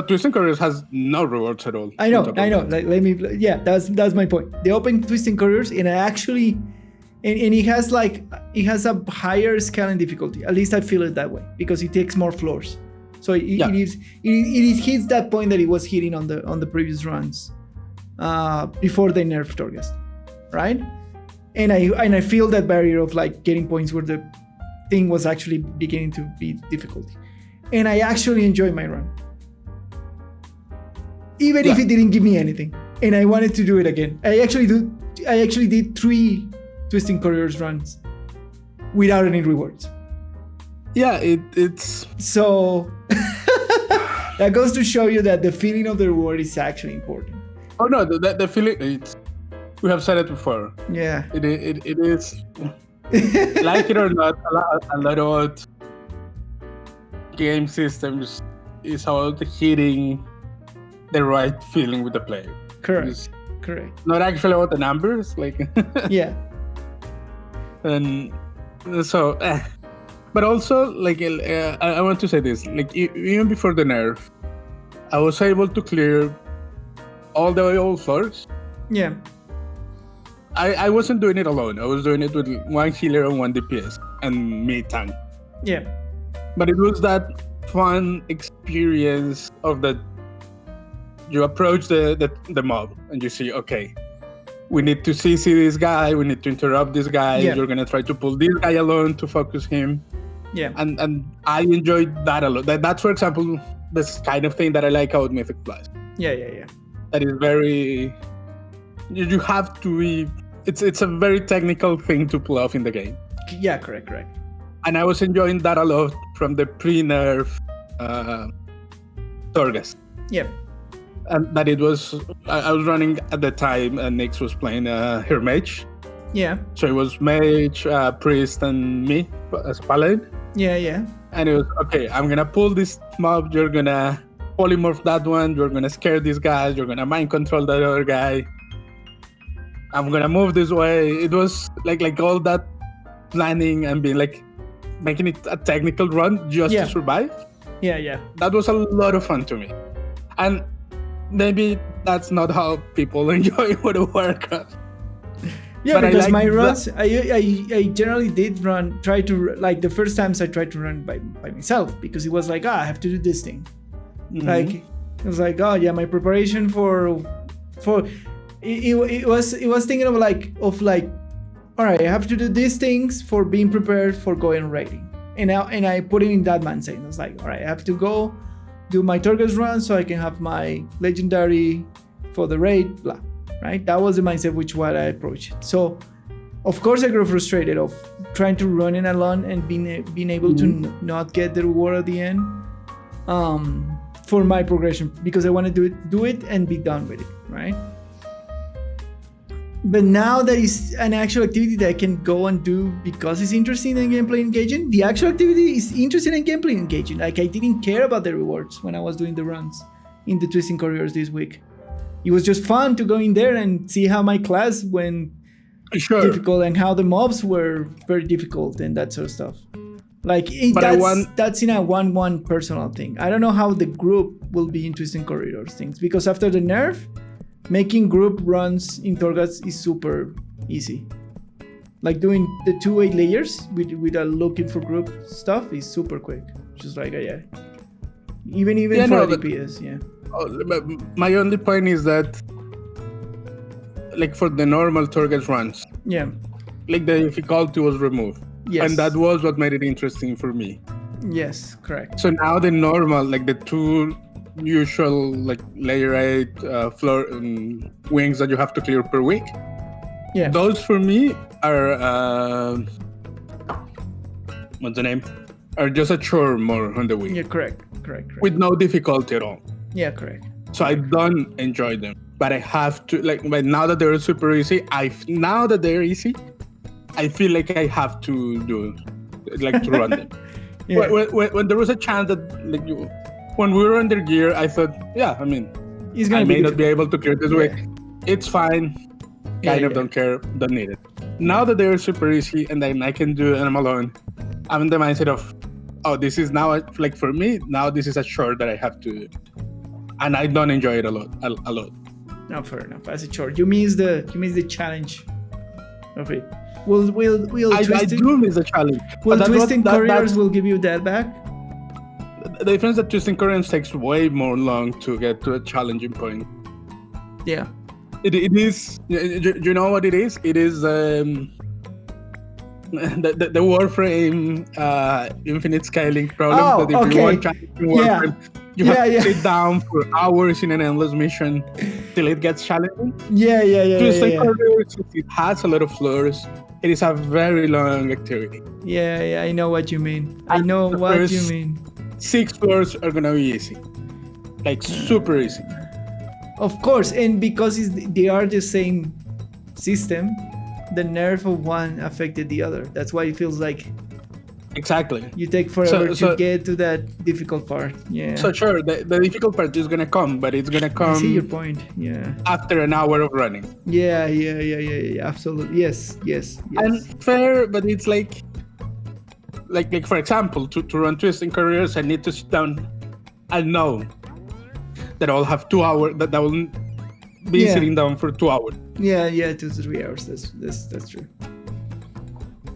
Twisting corridors has no rewards at all. I know. Like, that's my point. They open twisting corridors, and it has a higher scaling difficulty. At least I feel it that way because it takes more floors. So it hits that point that it was hitting on the previous runs before they nerfed Torghast, right? And I feel that barrier of like getting points where the thing was actually beginning to be difficult, and I actually enjoy my run. Even if it didn't give me anything, and I wanted to do it again. I actually did 3 twisting corridors runs without any rewards. Yeah, it's so that goes to show you that the feeling of the reward is actually important. Oh no, the feeling. We have said it before. Yeah, it is. Like it or not, a lot of game systems is about hitting the right feeling with the player. Correct. Not actually about the numbers, like. Yeah. And so, but also, like, I want to say this, like, even before the nerf, I was able to clear all the old floors. Yeah. I wasn't doing it alone. I was doing it with 1 healer and 1 DPS and me tank. Yeah. But it was that fun experience of that you approach the mob and you see, okay, we need to CC this guy, we need to interrupt this guy, you're gonna try to pull this guy alone to focus him. Yeah. And I enjoyed that a lot. That's, for example, this kind of thing that I like about Mythic Plus. Yeah. That is very... You have to be... It's a very technical thing to pull off in the game. Yeah, correct. And I was enjoying that a lot from the pre-nerf Torghast. Yeah. And that it was... I was running at the time and Nix was playing her mage. Yeah. So it was mage, priest, and me as paladin. Yeah. And it was, okay, I'm going to pull this mob, you're going to polymorph that one, you're going to scare this guy, you're going to mind control that other guy. I'm gonna move this way. It was like all that planning and being like making it a technical run just to survive. Yeah. That was a lot of fun to me. And maybe that's not how people enjoy World of Warcraft. Yeah, but because my runs, I generally did try to, like the first times I tried to run by myself because it was like, I have to do this thing. Mm-hmm. Like, it was like, my preparation for It was thinking of like, all right, I have to do these things for being prepared for going raiding, and I put it in that mindset. I was like, all right, I have to go do my Torghast run so I can have my legendary for the raid, blah, right? That was the mindset which what I approached. So, of course, I grew frustrated of trying to run it alone and being able to not get the reward at the end for my progression because I want to do it and be done with it, right? But now there is an actual activity that I can go and do because it's interesting and gameplay engaging. The actual activity is interesting and gameplay engaging. Like I didn't care about the rewards when I was doing the runs in the twisting corridors this week. It was just fun to go in there and see how my class went difficult and how the mobs were very difficult and that sort of stuff. Like that's in a 1-1 personal thing. I don't know how the group will be in twisting corridors things because after the nerf, making group runs in Torghast is super easy. Like doing the 2-8 layers with looking for group stuff is super quick. Just like even for DPS, my only point is that, like for the normal Torghast runs, like the difficulty was removed. Yes. And that was what made it interesting for me. Yes, correct. So now the normal, like the 2 usual like layer 8 floor wings that you have to clear per week. Yeah. Those for me are what's the name? Are just a chore more on the week. Yeah, correct. With no difficulty at all. Yeah, correct. So I don't enjoy them, but I have to but now that they're super easy, I feel like I have to do to run them. Yeah. When there was a chance that when we were under gear, I thought, I may not be able to clear this week. It's fine. Don't care. Don't need it. Now that they're super easy and then I can do it and I'm alone, I'm in the mindset of, oh, this is now like for me now this is a chore that I have to do, and I don't enjoy it a lot. No, fair enough. As a chore, you miss the challenge of it. Will I do miss the challenge. Will twisting couriers will give you that back? The difference that twisting couriers takes way more long to get to a challenging point. Yeah. It is. You know what it is? It is the Warframe infinite scaling problem. That if you want challenging Warframe, you have to sit down for hours in an endless mission till it gets challenging. Twisting couriers, it has a lot of floors. It is a very long activity. Yeah, I know what you mean. I know what you mean. 6 floors are gonna be easy, like super easy. Of course, and because they are the same system, the nerf of one affected the other. That's why it feels like exactly you take forever to get to that difficult part. Yeah. So sure, the difficult part is gonna come, but it's gonna come. I see your point. Yeah. After an hour of running. Yeah. Absolutely. Yes. And fair, but it's like for example, to run twisting careers, I need to sit down and know that I'll have 2 hours. That I will be sitting down for 2 hours. Yeah, 2 to 3 hours. That's true.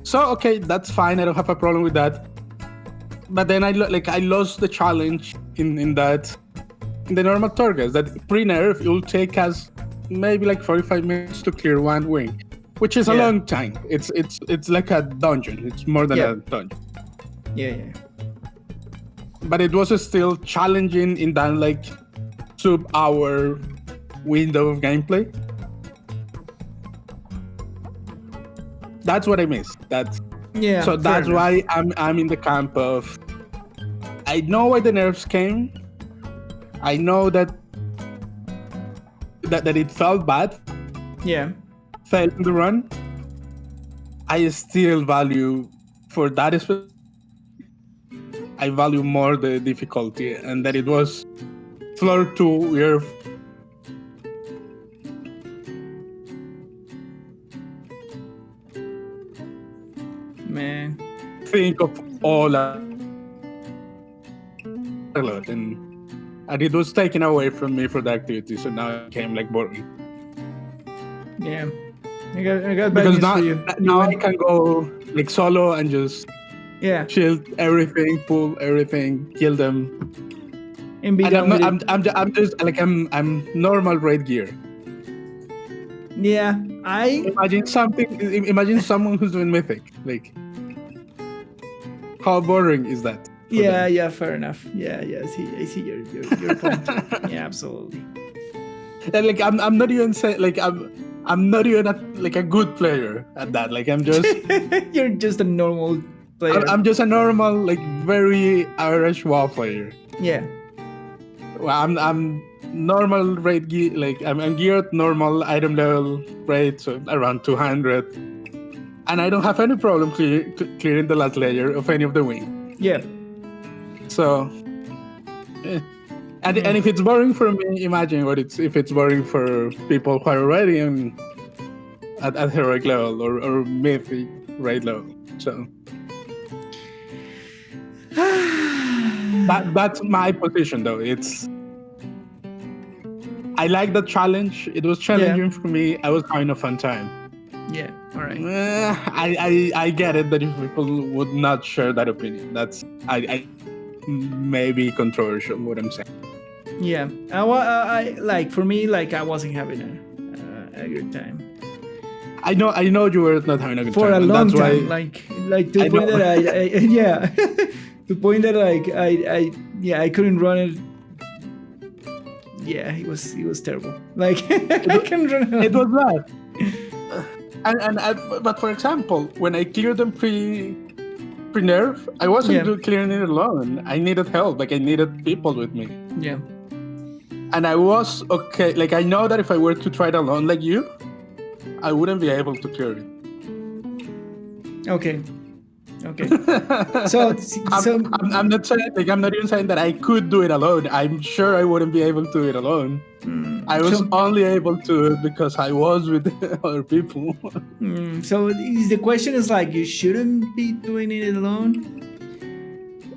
So okay, that's fine. I don't have a problem with that. But then I lost the challenge in the normal Torghast. That pre-nerf, it will take us maybe like 45 minutes to clear one wing, which is a long time. It's like a dungeon. It's more than a dungeon. Yeah. But it was still challenging in that like sub-hour window of gameplay. That's what I miss. So that's why I'm in the camp of. I know why the nerfs came. I know that it felt bad. Yeah. Failing the run. I still value for that. I value more the difficulty, and that it was floor 2 where. Man, think of all that, and it was taken away from me for the activity, so now it became like boring. Yeah, I got because bad news for you. Now I can go like solo and just shield everything, pull everything, kill them, and be done with it. I'm just like I'm normal raid gear. Yeah, imagine someone who's doing mythic. Like, how boring is that? Yeah, fair enough. Yeah, I see your point. Yeah, absolutely. And like I'm not even saying like I'm not even a good player at that. Like I'm just you're just a normal player. I'm just a normal, like very average WoW player. Yeah. Well, I'm normal raid gear, like I'm geared normal item level raid, so around 200, and I don't have any problem clearing the last layer of any of the wing. Yeah. So, and if it's boring for me, imagine if it's boring for people who are already at heroic level or mythic raid level. So that's my position, though. I like the challenge. It was challenging for me. I was having a fun time. Yeah, all right. I get it that if people would not share that opinion. That's I maybe controversial what I'm saying. Yeah, I like for me, like I wasn't having a good time. I know you were not having a good time for a long that's time. Why like to the point that I to the point that like I couldn't run it. Yeah, it was terrible. Like I couldn't run it. It was bad. But for example, when I cleared them pre-nerf, I wasn't clearing it alone. I needed help. Like I needed people with me. Yeah. And I was okay. Like I know that if I were to try it alone, like you, I wouldn't be able to clear it. Okay. So I'm not saying, like, I'm not even saying that I could do it alone. I'm sure I wouldn't be able to do it alone. I was only able to do it because I was with other people. So the question is like, you shouldn't be doing it alone.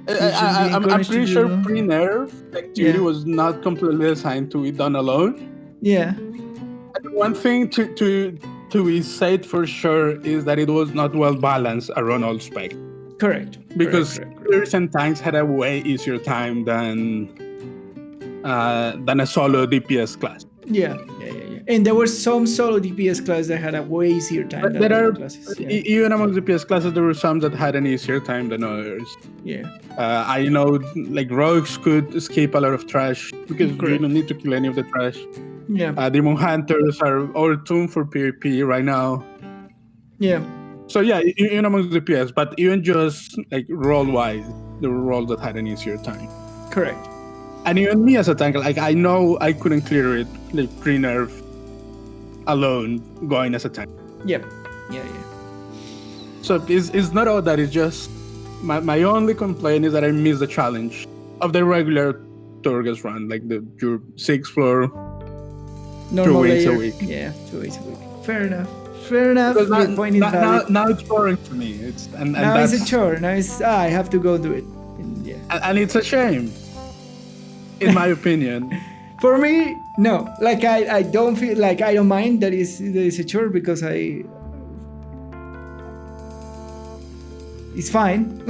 I'm pretty sure pre-nerf, activity was not completely designed to be done alone. Yeah. And one thing to be said for sure is that it was not well balanced around all specs. Correct. Because healers and tanks had a way easier time than a solo DPS class. Yeah. And there were some solo DPS classes that had a way easier time than other classes. Yeah. Even among DPS classes, there were some that had an easier time than others. Yeah. I know, like, rogues could escape a lot of trash because you don't need to kill any of the trash. Yeah. Demon Hunters are all tuned for PvP right now. Yeah. So yeah, even among DPS, but even just like role-wise, there were roles that had an easier time. Correct. And even me as a tank, like, I know I couldn't clear it, like, pre-nerf alone going as a tank. Yep. Yeah. So it's not all that. It's just my only complaint is that I miss the challenge of the regular Torghast run, like your 6th floor, normal 2 weeks layer. a week. Yeah, 2 weeks a week. Fair enough. Your point is valid. Now it's boring to me. Now it's a chore. Now I have to go do it. And it's a shame, in my opinion. For me, no. Like, I don't feel like I don't mind that is a chore because it's fine.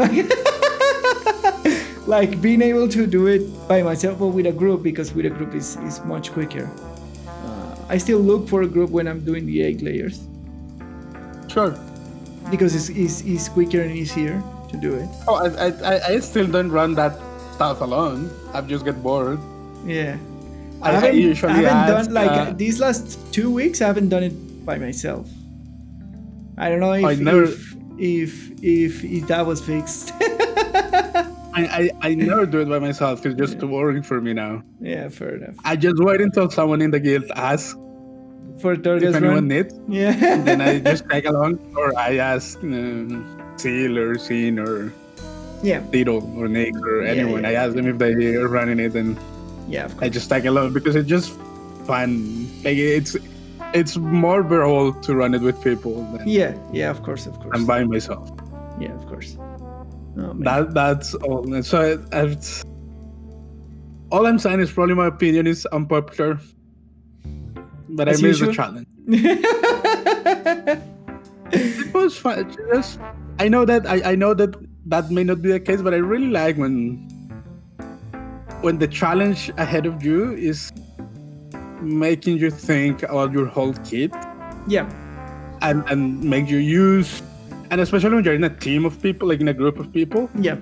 Like being able to do it by myself or with a group, because with a group is much quicker. I still look for a group when I'm doing the 8 layers. Sure. Because it's quicker and easier to do it. Oh, I still don't run that stuff alone. I just get bored. Yeah. I haven't done, like, these last 2 weeks, I haven't done it by myself. I don't know if that was fixed. I never do it by myself. It's just too boring for me now. Yeah, fair enough. I just wait until someone in the guild asks for Torghast if anyone needs. Yeah. And then I just tag along, or I ask Seal or Scene or Tito or Nick or anyone. I ask them if they are running it, and of course. I just tag along because it's just fun. Like, it's more bearable to run it with people than of course. I'm by myself. Yeah, of course. Oh, that's all. So all I'm saying is probably my opinion is unpopular, but I miss the challenge. It was fun. I know that may not be the case, but I really like when the challenge ahead of you is making you think about your whole kit. Yeah. And make you use. And especially when you're in a team of people, like in a group of people. Yeah.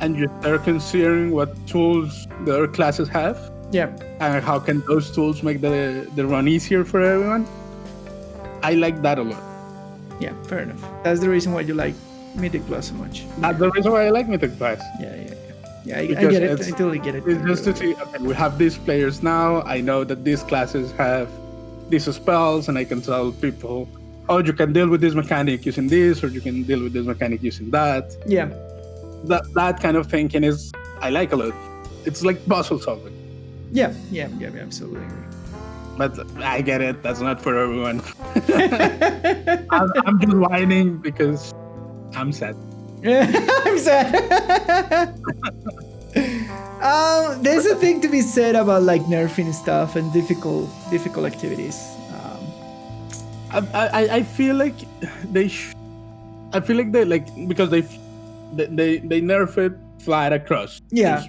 And you start considering what tools the other classes have. Yeah. And how can those tools make the run easier for everyone. I like that a lot. Yeah, fair enough. That's the reason why you like Mythic Plus so much. That's the reason why I like Mythic Plus. Yeah, I get it. I totally get it. It's just to see, okay, we have these players now. I know that these classes have these spells, and I can tell people, oh, you can deal with this mechanic using this, or you can deal with this mechanic using that. Yeah. That kind of thinking I like a lot. It's like puzzle solving. Yeah, absolutely agree. But I get it. That's not for everyone. I'm just whining because I'm sad. I'm sad. There's a thing to be said about, like, nerfing stuff and difficult activities. I feel like they because they nerf it flat across. Yeah.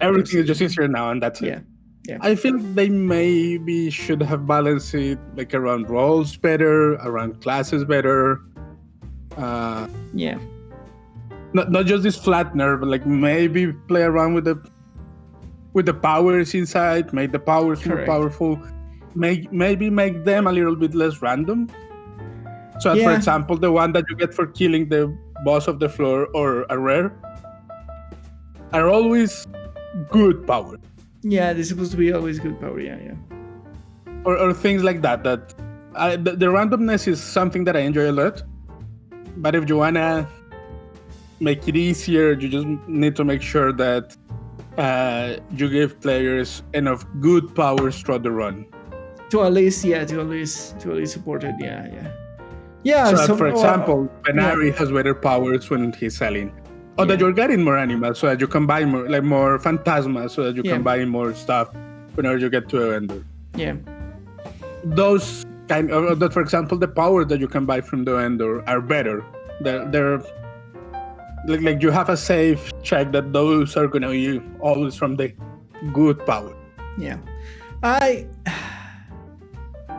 Everything is just easier now, and that's it. Yeah. I feel like they maybe should have balanced it, like, around roles better, around classes better. Not just this flat nerf, but, like, maybe play around with the powers inside, make the powers more powerful. Maybe make them a little bit less random. So, for example, the one that you get for killing the boss of the floor or a rare are always good power. Yeah, they're supposed to be always good power. Yeah. Or things like that. The randomness is something that I enjoy a lot. But if you wanna make it easier, you just need to make sure that you give players enough good powers throughout the run. To at least support it. Yeah. So, for example, Benari has better powers when he's selling. Or that you're getting more animals so that you can buy more phantasmas so that you can buy more stuff whenever you get to a vendor. Yeah. Those kind of, that, for example, the powers that you can buy from the vendor are better. They're like you have a safe check that those are going to be always from the good power. Yeah.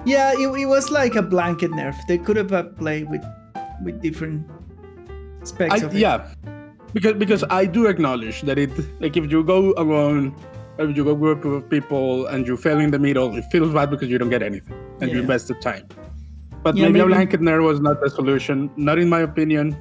It was like a blanket nerf. They could have played with different specs of it. Yeah. Because I do acknowledge that it, like, if you go alone, or if you go group of people and you fail in the middle, it feels bad because you don't get anything and you invested time. But maybe a blanket nerf was not the solution, not in my opinion.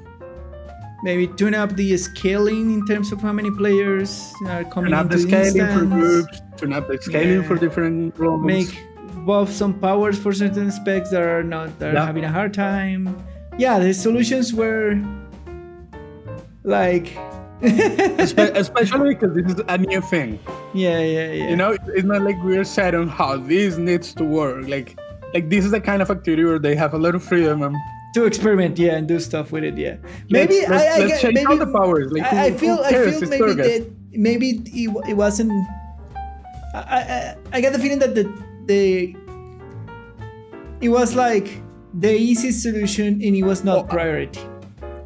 Maybe tune up the scaling in terms of how many players are coming into the instance. Tune up the scaling for groups, tune up the scaling for different roles. Make buff some powers for certain specs that are having a hard time. Yeah, the solutions were like especially because this is a new thing. Yeah. You know, it's not like we're set on how this needs to work. Like this is the kind of activity where they have a lot of freedom to experiment, and do stuff with it. Maybe let's change all the powers. Like, I feel maybe it wasn't. I get the feeling that it was like the easiest solution and it was not priority.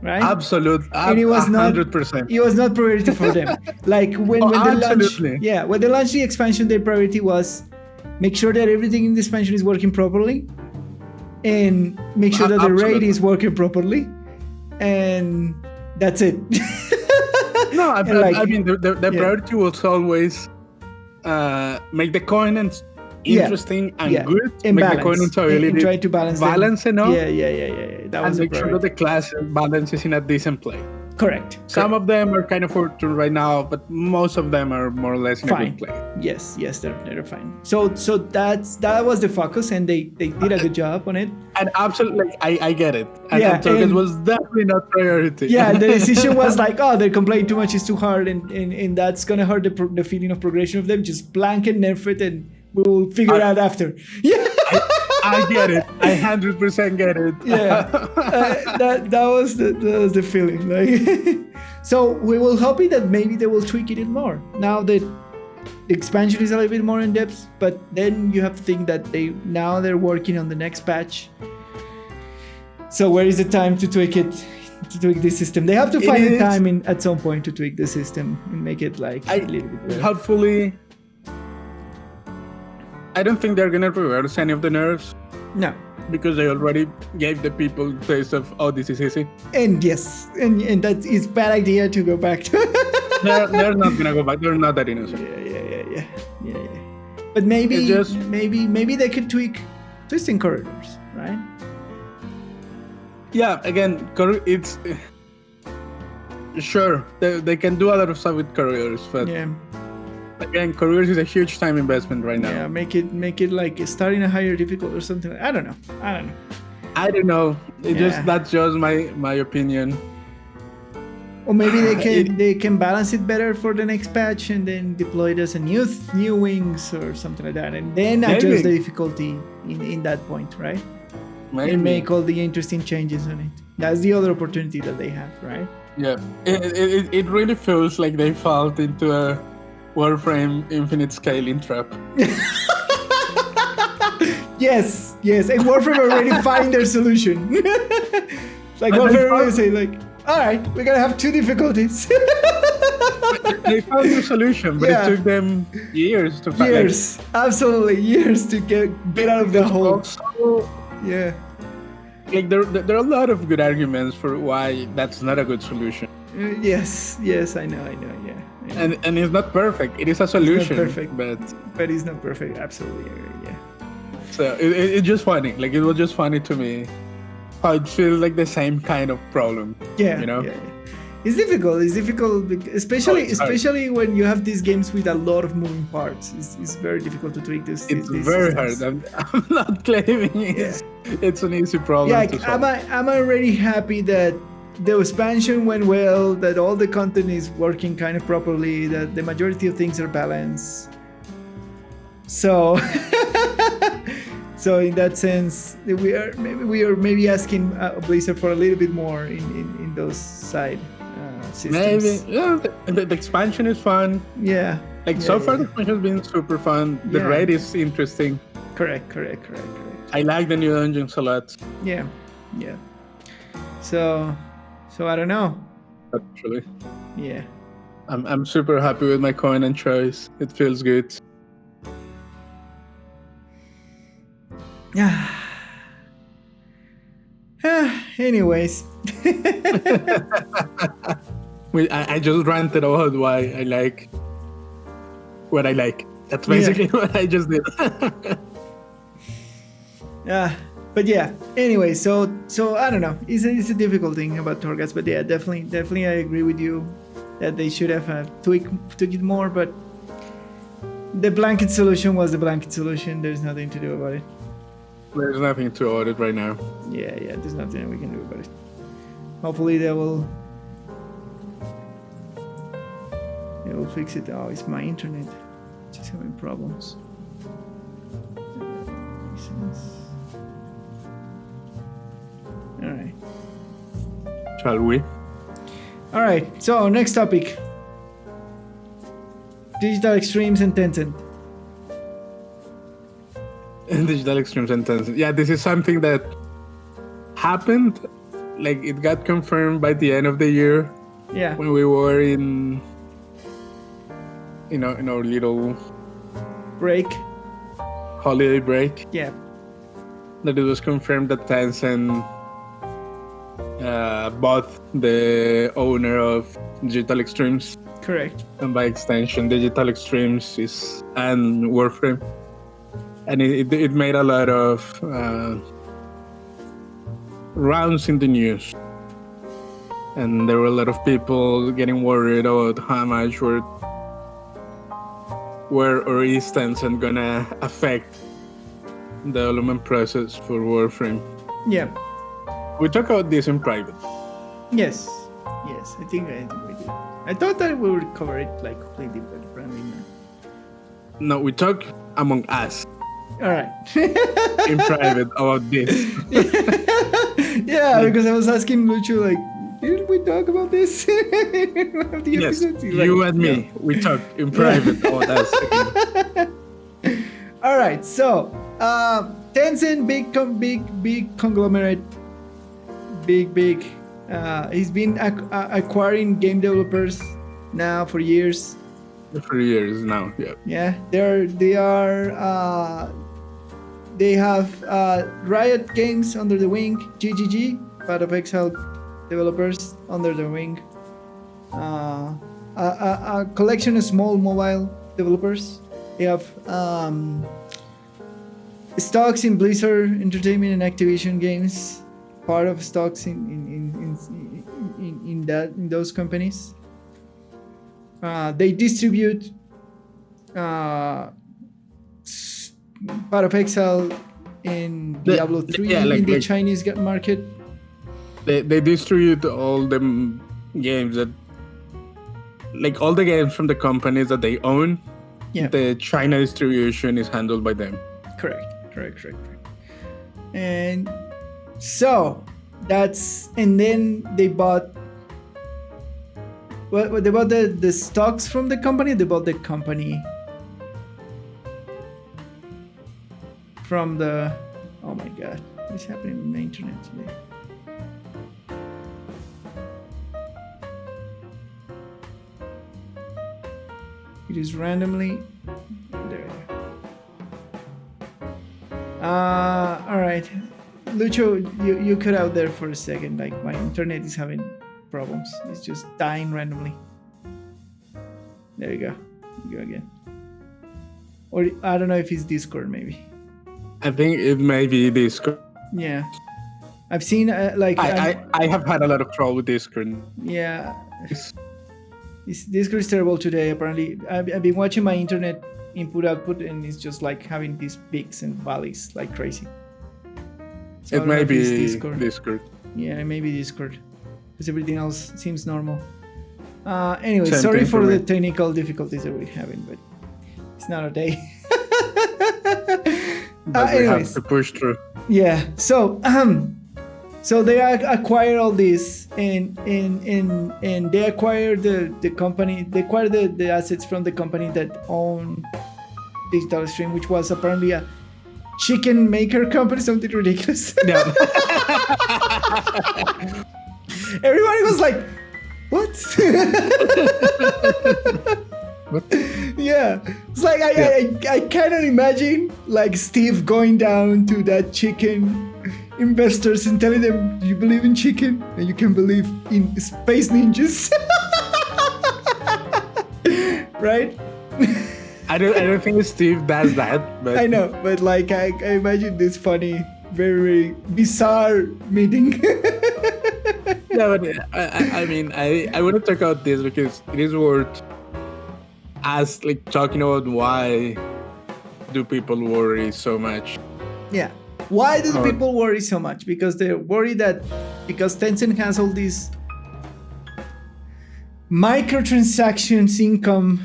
Right? Absolute. And it was 100%. It was not priority for them. Like when they launched the expansion, their priority was make sure that everything in the expansion is working properly, and make sure that the raid is working properly, and that's it. No, I mean the priority was always make the coin interesting and good, and make balance. the coin usability, and try to balance enough. Yeah. That was and make sure that the class balance is in a decent place. Correct. Some of them are kind of fortunate right now, but most of them are more or less in a good place. Yes, they're fine. So that was the focus, and they did a good job on it. And absolutely, I get it. And Torghast was definitely not priority. Yeah, the decision was like, they're complaining too much, it's too hard, and that's gonna hurt the feeling of progression of them. Just blanket nerf it, and we'll figure it out after. Yeah. I get it. I 100% get it. Yeah, that was the feeling. Like, so we will hope that maybe they will tweak it more. Now that the expansion is a little bit more in depth, but then you have to think that they're working on the next patch. So where is the time to tweak it? To tweak the system, they have to find the time at some point to tweak the system and make it like a little bit better. Hopefully. I don't think they're gonna reverse any of the nerfs. No. Because they already gave the people a taste of, this is easy. And yes, and that is bad idea to go back to. they're not gonna go back. They're not that innocent. Yeah. But maybe they could tweak twisting corridors, right? Yeah, again, it's sure they can do a lot of stuff with corridors, but again, careers is a huge time investment right now. Yeah, make it like starting a higher difficult or something. I don't know. That's just my opinion. Or maybe they can balance it better for the next patch and then deploy it as a new wings or something like that, and then adjust the difficulty in that point, right? Maybe. And make all the interesting changes on it. That's the other opportunity that they have, right? Yeah, it really feels like they fell into a Warframe infinite scaling trap. Yes, and Warframe already find their solution. It's like Warframe already say like, all right, we're gonna have two difficulties. They found their solution, but it took them years to find. Absolutely years to get out of the hole. Yeah. Like there are a lot of good arguments for why that's not a good solution. Yes, I know, yeah. And it's not perfect. It is a solution. It's not perfect, but it's not perfect. Absolutely, yeah. So it's just funny. Like, it was just funny to me how it feels like the same kind of problem. Yeah, you know. Yeah. It's difficult, especially when you have these games with a lot of moving parts. It's very difficult to tweak this. It's very hard. I'm not claiming it's an easy problem to solve. I'm already happy that the expansion went well, that all the content is working kind of properly, that the majority of things are balanced. So, so in that sense, we are maybe asking Blizzard for a little bit more in those side systems. Maybe, yeah. The expansion is fun. Yeah. So far, the expansion has been super fun. The raid is interesting. Correct. I like the new dungeons a lot. Yeah. So I don't know. Actually. Yeah. I'm super happy with my coin and choice. It feels good. Yeah. Anyways. I just ranted about why I like what I like. That's basically what I just did. But yeah. Anyway, so I don't know. It's a difficult thing about Torghast, but yeah, definitely I agree with you that they should have tweaked it more. But the blanket solution was the blanket solution. There's nothing to do about it. There's nothing to audit right now. Yeah. There's nothing we can do about it. Hopefully they will fix it. Oh, it's my internet. Just having problems. All right. Shall we? All right. So next topic: digital extremes and Tencent. Digital extremes and Tencent. Yeah, this is something that happened. Like, it got confirmed by the end of the year. Yeah. When we were in our little break, holiday break. Yeah. That it was confirmed that Tencent bought the owner of Digital Extremes. Correct. And by extension, Digital Extremes and Warframe. And it made a lot of rounds in the news. And there were a lot of people getting worried about how much where or is Tencent gonna affect the development process for Warframe. Yeah. We talked about this in private. Yes, I think we did. I thought that we would cover it like completely, but apparently not. No, we talk among us. All right. In private about this. Yeah, because I was asking Lucho, like, did we talk about this? Yes, you and me, we talk in private about us. All right, so Tencent, big conglomerate, big. He's been acquiring game developers now for years. For years now, yeah. Yeah, they have Riot Games under the wing, GGG, Path of Exile developers under the wing, a collection of small mobile developers. They have stocks in Blizzard Entertainment and Activision Games, part of stocks in those companies. They distribute Path of Exile in Diablo 3 in the Chinese market. They distribute all the games all the games from the companies that they own. Yeah. The China distribution is handled by them. Correct. And so and then they bought. Well, they bought the stocks from the company. They bought the company from the. Oh my God! What's happening with my internet today? It is randomly. There. All right, Lucho, you cut out there for a second. Like, my internet is having problems. It's just dying randomly. There you go. You go again. Or I don't know if it's Discord, maybe. I think it may be Discord. Yeah, I've seen I have had a lot of trouble with Discord. Yeah, Discord is terrible today. Apparently, I've been watching my internet input-output, and it's just like having these peaks and valleys like crazy. So it may be Discord. Yeah, it may be Discord, because everything else seems normal. Anyway, Same sorry thing for for the me. technical difficulties that we're having, but it's not a day. But we have to push through. Yeah. So So they acquire all this, and they acquire the company. They acquire the assets from the company that own Digital Stream, which was apparently a chicken maker company, something ridiculous. Yeah. Everybody was like, "What?" What? Yeah, it's like I cannot imagine like Steve going down to that chicken investors and telling them, "You believe in chicken, and you can believe in space ninjas." Right? I don't think Steve does that, but I know, but like I imagine this funny, very bizarre meeting. yeah, but I mean, I want to talk about this because it is worth us like talking about why do people worry so much. Yeah. Why do people worry so much? Because they're worried that because Tencent has all these microtransactions income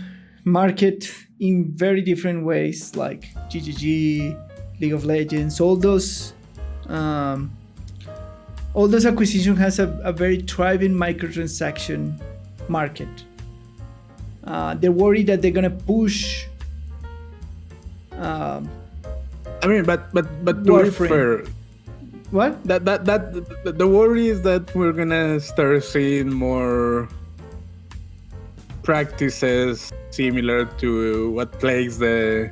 market in very different ways, like GGG, League of Legends, all those acquisition has a very thriving microtransaction market. They're worried that they're gonna push. I mean, but to be fair, what? That the worry is that we're gonna start seeing more practices similar to what plagues the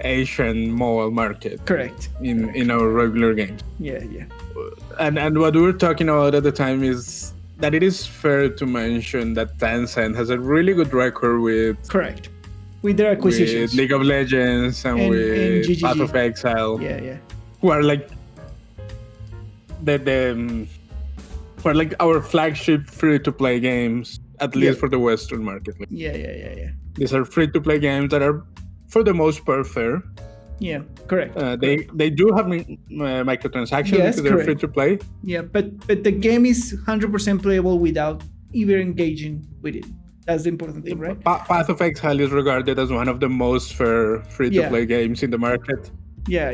Asian mobile market. Correct. In our regular games. Yeah. And what we were talking about at the time is that it is fair to mention that Tencent has a really good record with. Correct. With their acquisitions. With League of Legends and with GGG. Path of Exile. Yeah. Who are like who are like our flagship free-to-play games, at least for the Western market. Yeah. These are free-to-play games that are, for the most part, fair. Yeah, correct. They do have microtransactions because they're free-to-play. Yeah, but the game is 100% playable without even engaging with it. That's the important thing, right? Path of Exile is regarded as one of the most fair free-to-play games in the market. Yeah.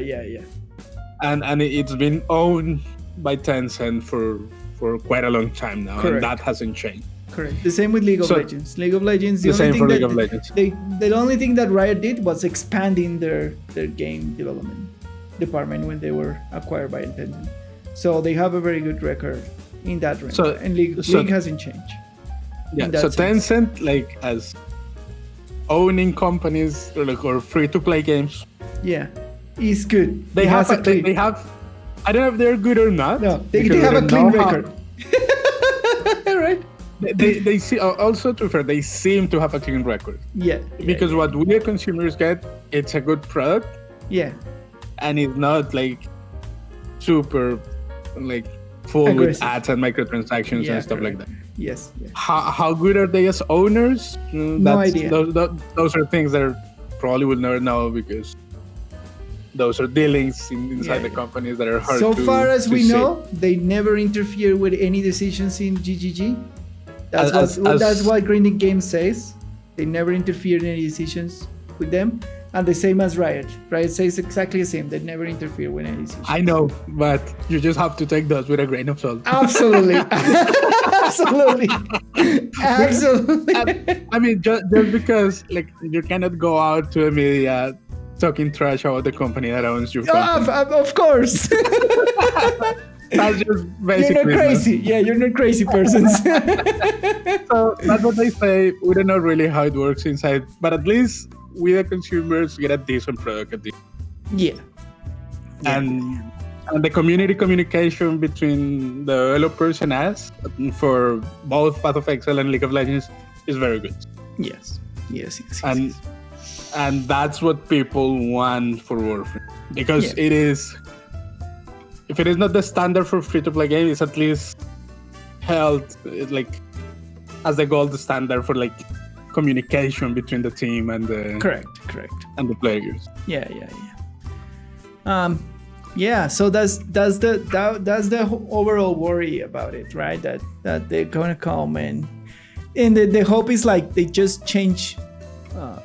And it's been owned by Tencent for quite a long time now, and that hasn't changed. Correct. The same with League of Legends. League of Legends. The only thing that Riot did was expanding their game development department when they were acquired by Tencent. So they have a very good record in that range. And League hasn't changed. Yeah. So Tencent, like as owning companies or free-to-play games. Yeah, is good. They have. I don't know if they're good or not. No, they have a clean record. Right. They see also to be fair, they seem to have a clean record. Yeah. Because what we as consumers get, it's a good product. Yeah. And it's not like super like full with ads and microtransactions and stuff like that. Yes. How good are they as owners? No idea. Those are things that probably will never know because those are dealings inside the companies that are hard to see. So far as we know, they never interfere with any decisions in GGG. That's what Grinding Games says. They never interfere in any decisions with them. And the same as Riot. Riot says exactly the same. They never interfere with any decisions. I know, but you just have to take those with a grain of salt. Absolutely. Absolutely. I mean, just because like you cannot go out to the media talking trash about the company that owns your company. Of course. That's just basically. You're not crazy. Yeah, you're not crazy persons. So that's what they say. We don't know really how it works inside, but at least we the consumers get a decent product at the end. Yeah. And the community communication between the developers and us for both Path of Exile and League of Legends is very good. Yes. And that's what people want for Warframe. Because it is, if it is not the standard for free-to-play game, it's at least held like as the gold standard for like communication between the team and the correct and the players. Yeah. So that's the overall worry about it, right? That they're gonna come and the hope is like they just change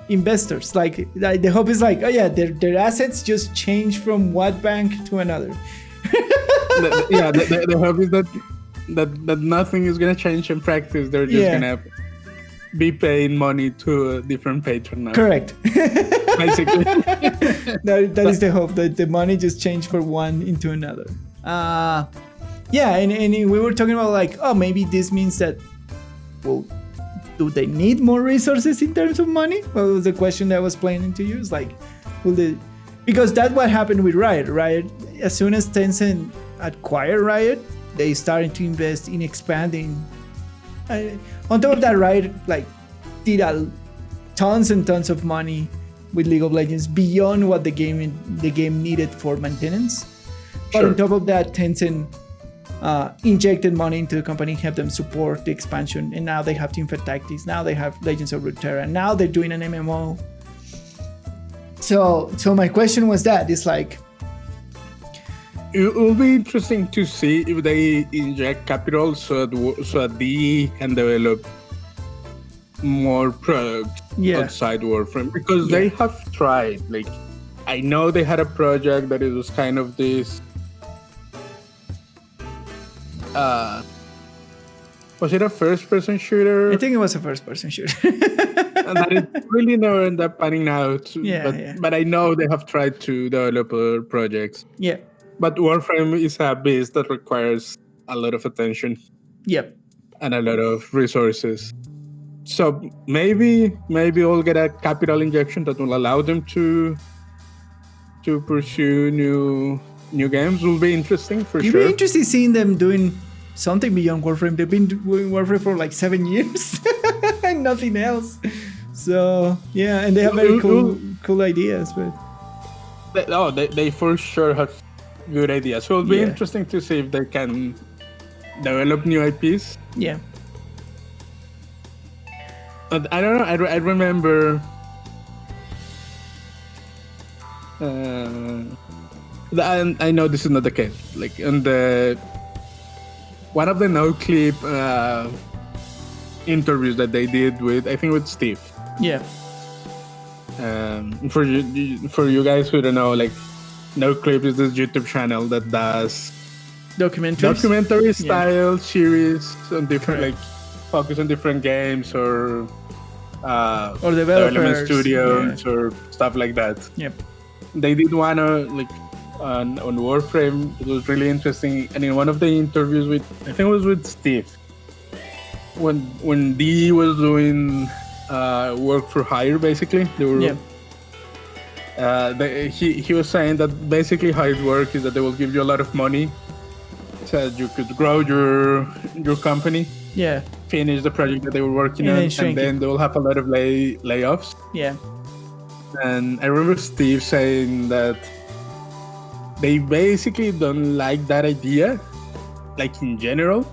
investors. Like the hope is like, oh yeah, their assets just change from one bank to another. The hope is that nothing is gonna change in practice. They're just gonna be paying money to a different patron now. Correct. Basically. that is the hope, that the money just changed from one into another. And we were talking about like, oh, maybe this means that, well, do they need more resources in terms of money? Well, was the question that was playing into you. It's like, because that's what happened with Riot. Riot, as soon as Tencent acquired Riot, they started to invest in expanding. On top of that, Riot like did tons and tons of money with League of Legends beyond what the game needed for maintenance. But on top of that, Tencent injected money into the company, helped them support the expansion, and now they have Teamfight Tactics. Now they have Legends of Runeterra. Now they're doing an MMO. So my question was that it's like, it will be interesting to see if they inject capital so that they can develop more products outside Warframe, because they have tried. Like, I know they had a project that it was kind of this. Was it a first-person shooter? I think it was a first-person shooter. And that it really never ended up panning out. But I know they have tried to develop other projects. Yeah. But Warframe is a beast that requires a lot of attention. Yep. And a lot of resources. So maybe we'll get a capital injection that will allow them to pursue new games. Will be interesting for sure. It'll be interesting seeing them doing something beyond Warframe. They've been doing Warframe for like 7 years and nothing else. So and they have very cool ideas. But they for sure have good ideas. So it'll be interesting to see if they can develop new IPs. Yeah. But I don't know. I remember. I know this is not the case. Like on one of the no clip interviews that they did with, I think with Steve. Yeah. For you guys who don't know, like, No Clip is this YouTube channel that does documentary style series on different like focus on different games or development studios or stuff like that. Yep. They did one on Warframe. It was really interesting. And in one of the interviews I think it was with Steve, when D was doing work for hire, basically they were. He was saying that basically how it works is that they will give you a lot of money so that you could grow your company. Yeah. Finish the project that they were working on, and then they will have a lot of layoffs. Yeah. And I remember Steve saying that they basically don't like that idea, like in general,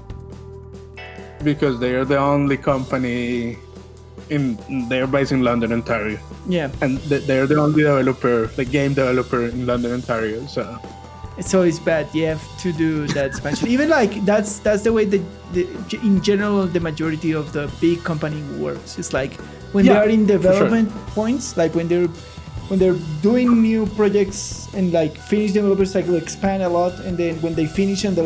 because they are the only company they're based in London, Ontario. Yeah. And they're the only game developer in London, Ontario. So it's bad. You have to do that expansion. Even like that's the way in general the majority of the big company works. It's like when they are in development points, like when they're doing new projects and like finish developer cycle, expand a lot, and then when they finish and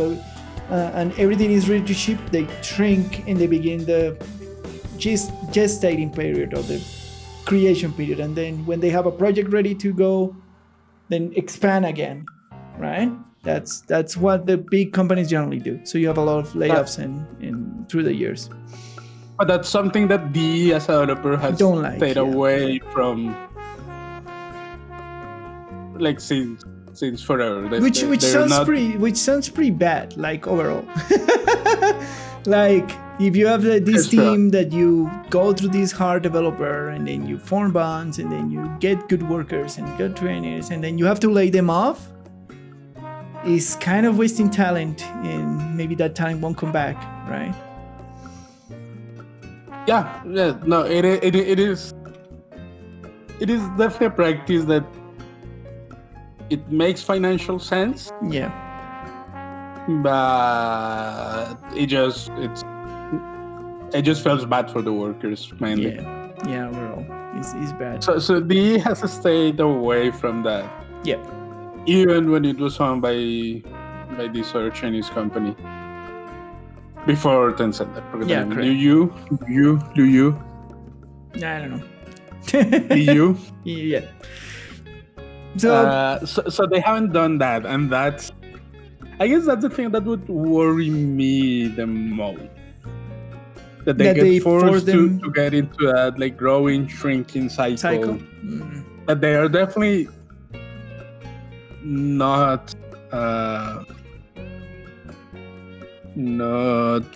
everything is ready to ship, they shrink and they begin the gestating period or the creation period, and then when they have a project ready to go, then expand again, right? That's what the big companies generally do. So you have a lot of layoffs in through the years. But that's something that D as a developer has stayed away from, like since forever. Which sounds pretty bad, like overall. Like if you have this team that you go through this hard developer and then you form bonds and then you get good workers and good trainers and then you have to lay them off, is kind of wasting talent, and maybe that talent won't come back, right? No, it is definitely a practice that it makes financial sense. Yeah. But it just feels bad for the workers mainly. Yeah, overall it's bad. So D has stayed away from that. Yeah. Even when it was owned by by this other Chinese company before Tencent. I forgot the name. correct. Do you? I don't know. EU? Yeah. So, So they haven't done that, and I guess that's the thing that would worry me the most. That they get forced to get into that like growing, shrinking cycle. That they are definitely not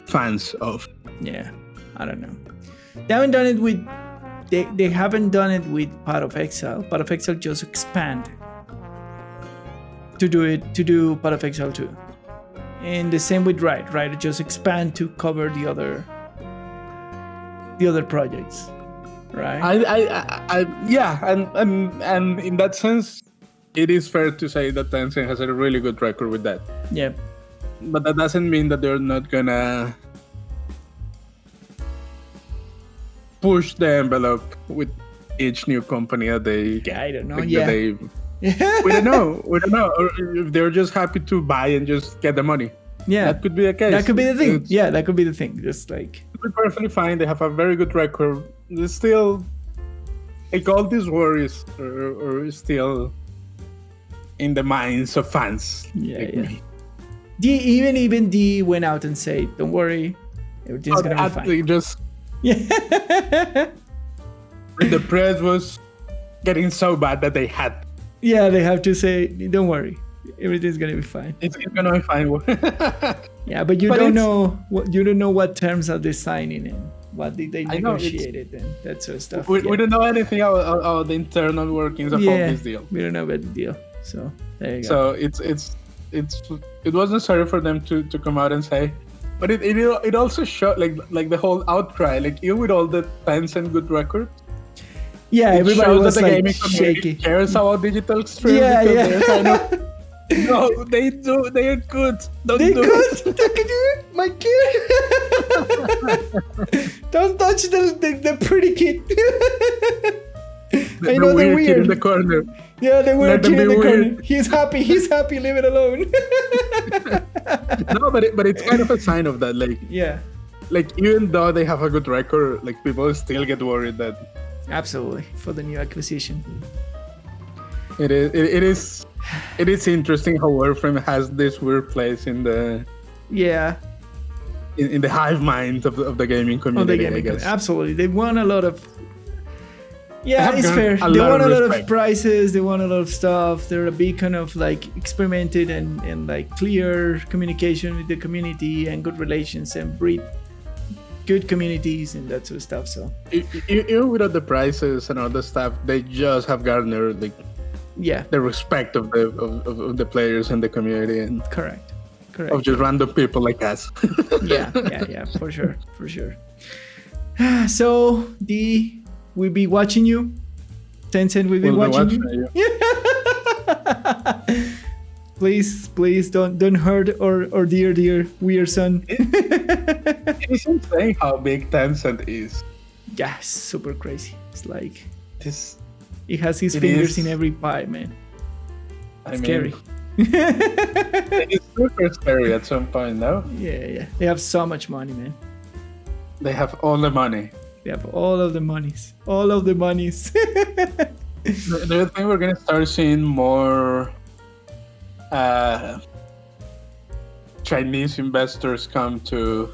fans of. Yeah, I don't know. They haven't done it with. They haven't done it with Path of Exile. Path of Exile just expand to do Path of Exile 2. And the same with Riot. Riot just expand to cover the other projects. Right? And in that sense, it is fair to say that Tencent has a really good record with that. Yeah. But that doesn't mean that they're not gonna push the envelope with each new company that they. I don't know. Like, yeah. We don't know. Or if they're just happy to buy and just get the money. Yeah. That could be the case. That could be the thing. That could be the thing. Just like. They're perfectly fine. They have a very good record. They're still. Like all these worries are still in the minds of fans. Me. Even D went out and said, "Don't worry, everything's gonna be fine." Just the press was getting so bad that they had. Yeah, they have to say, "Don't worry, everything's gonna be fine." It's gonna be fine. Yeah, but you don't know what terms are they signing and what did they negotiated and that sort of stuff. We don't know anything about the internal workings of all this deal. We don't know about the deal. So there you go. So it was necessary for them to come out and say, but it also showed like the whole outcry, like even with all the Tencent good records. Yeah, everybody was that the like gaming shaky. Cares about digital streams they're kind of. No, they do. They are good. They good. Look at you, my kid. Don't touch the pretty kid. I know they're weird. Kid in the corner. Yeah, the weird kid in the corner. He's happy. Leave it alone. No, but it's kind of a sign of that. Like, yeah. Like, even though they have a good record, like, people still get worried that. Absolutely, for the new acquisition. It is interesting how Warframe has this weird place in the. Yeah. In the hive mind of the gaming community, I guess. Absolutely, they won a lot of. Yeah, it's fair. They won a lot of prizes. They won a lot of stuff. They're a big kind of like experimented and like clear communication with the community and good relations and breed good communities and that sort of stuff. So even without the prizes and all the stuff, they just have garnered like the respect of the players and the community and correct of just random people like us. yeah, for sure. So we'll be watching you. Tencent will be watching you. Please don't hurt our dear weird son. It's insane how big Tencent is. Yeah, super crazy. It's like it has his is fingers in every pie, man. Scary. It's super scary at some point, no? Yeah. They have so much money, man. They have all the money. They have all of the monies. Do you think we're gonna start seeing more Chinese investors come to?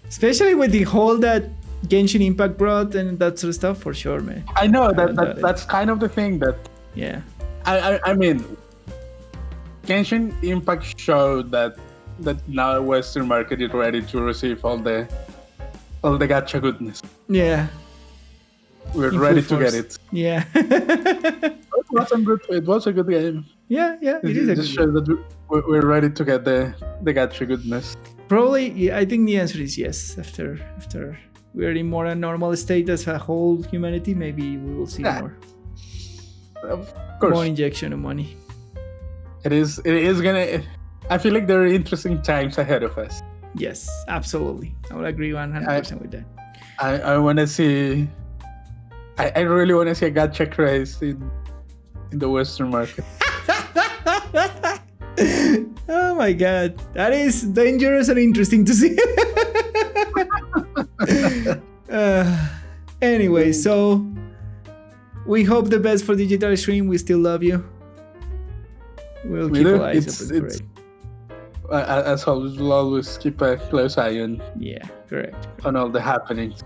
Especially with the whole that Genshin Impact brought and that sort of stuff, for sure, man. I know that's kind of the thing that. Yeah. I mean, Genshin Impact showed that now the Western market is ready to receive all the gacha goodness. Yeah. We're ready to get it. Yeah. It was a good game. Yeah. It is a good shows that we're ready to get the gacha goodness. Probably, I think the answer is yes. After we're in more a normal state as a whole humanity, maybe we will see more. Of course. More injection of money. It is gonna. I feel like there are interesting times ahead of us. Yes, absolutely. I would agree 100% with that. I want to see. I really want to see a gacha craze in the Western market. Oh my god, that is dangerous and interesting to see. Anyway, so we hope the best for Digital Extreme. We still love you. We'll keep our eyes open for it. As always, we'll always keep a close eye on. Yeah, correct. On all the happenings.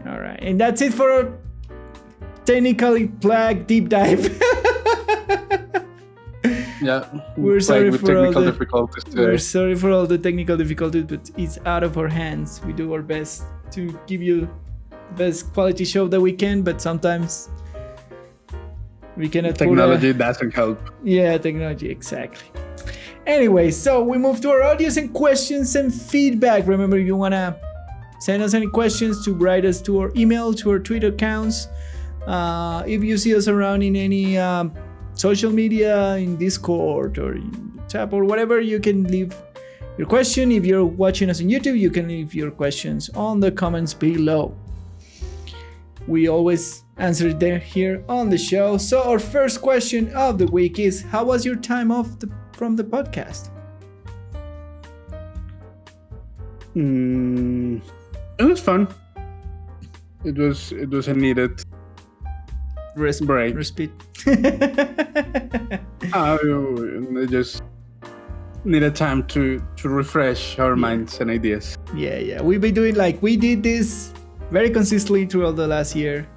All right, and that's it for our technically plagued deep dive. Yeah, we're sorry for all the difficulties. We're sorry for all the technical difficulties, but it's out of our hands. We do our best to give you the best quality show that we can, but sometimes we cannot. Technology doesn't help. Yeah, technology, exactly. Anyway, so we move to our audience and questions and feedback. Remember, if you wanna send us any questions, to write us to our email, to our Twitter accounts. If you see us around in any social media, in Discord or in chat or whatever, you can leave your question. If you're watching us on YouTube, you can leave your questions on the comments below. We always answer it there here on the show. So our first question of the week is, how was your time off from the podcast? It was fun. It was a needed break. Respite. I just needed time to refresh our minds and ideas. Yeah. We've been doing we did this very consistently throughout the last year.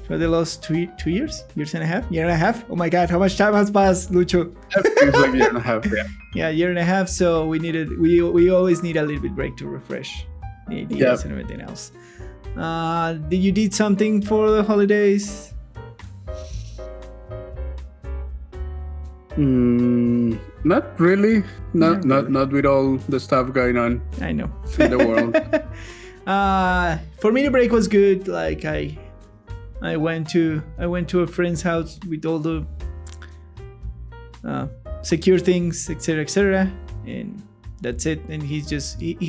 For the last 2 years? Year and a half? Oh my god, how much time has passed, Lucho? It was like a year and a half, yeah. Yeah, year and a half, so we always need a little bit break to refresh the ideas and everything else. Did you did something for the holidays? Not really. Not with all the stuff going on. I know. In the world. For me, the break was good. I went to a friend's house with all the secure things, etc., and that's it. And he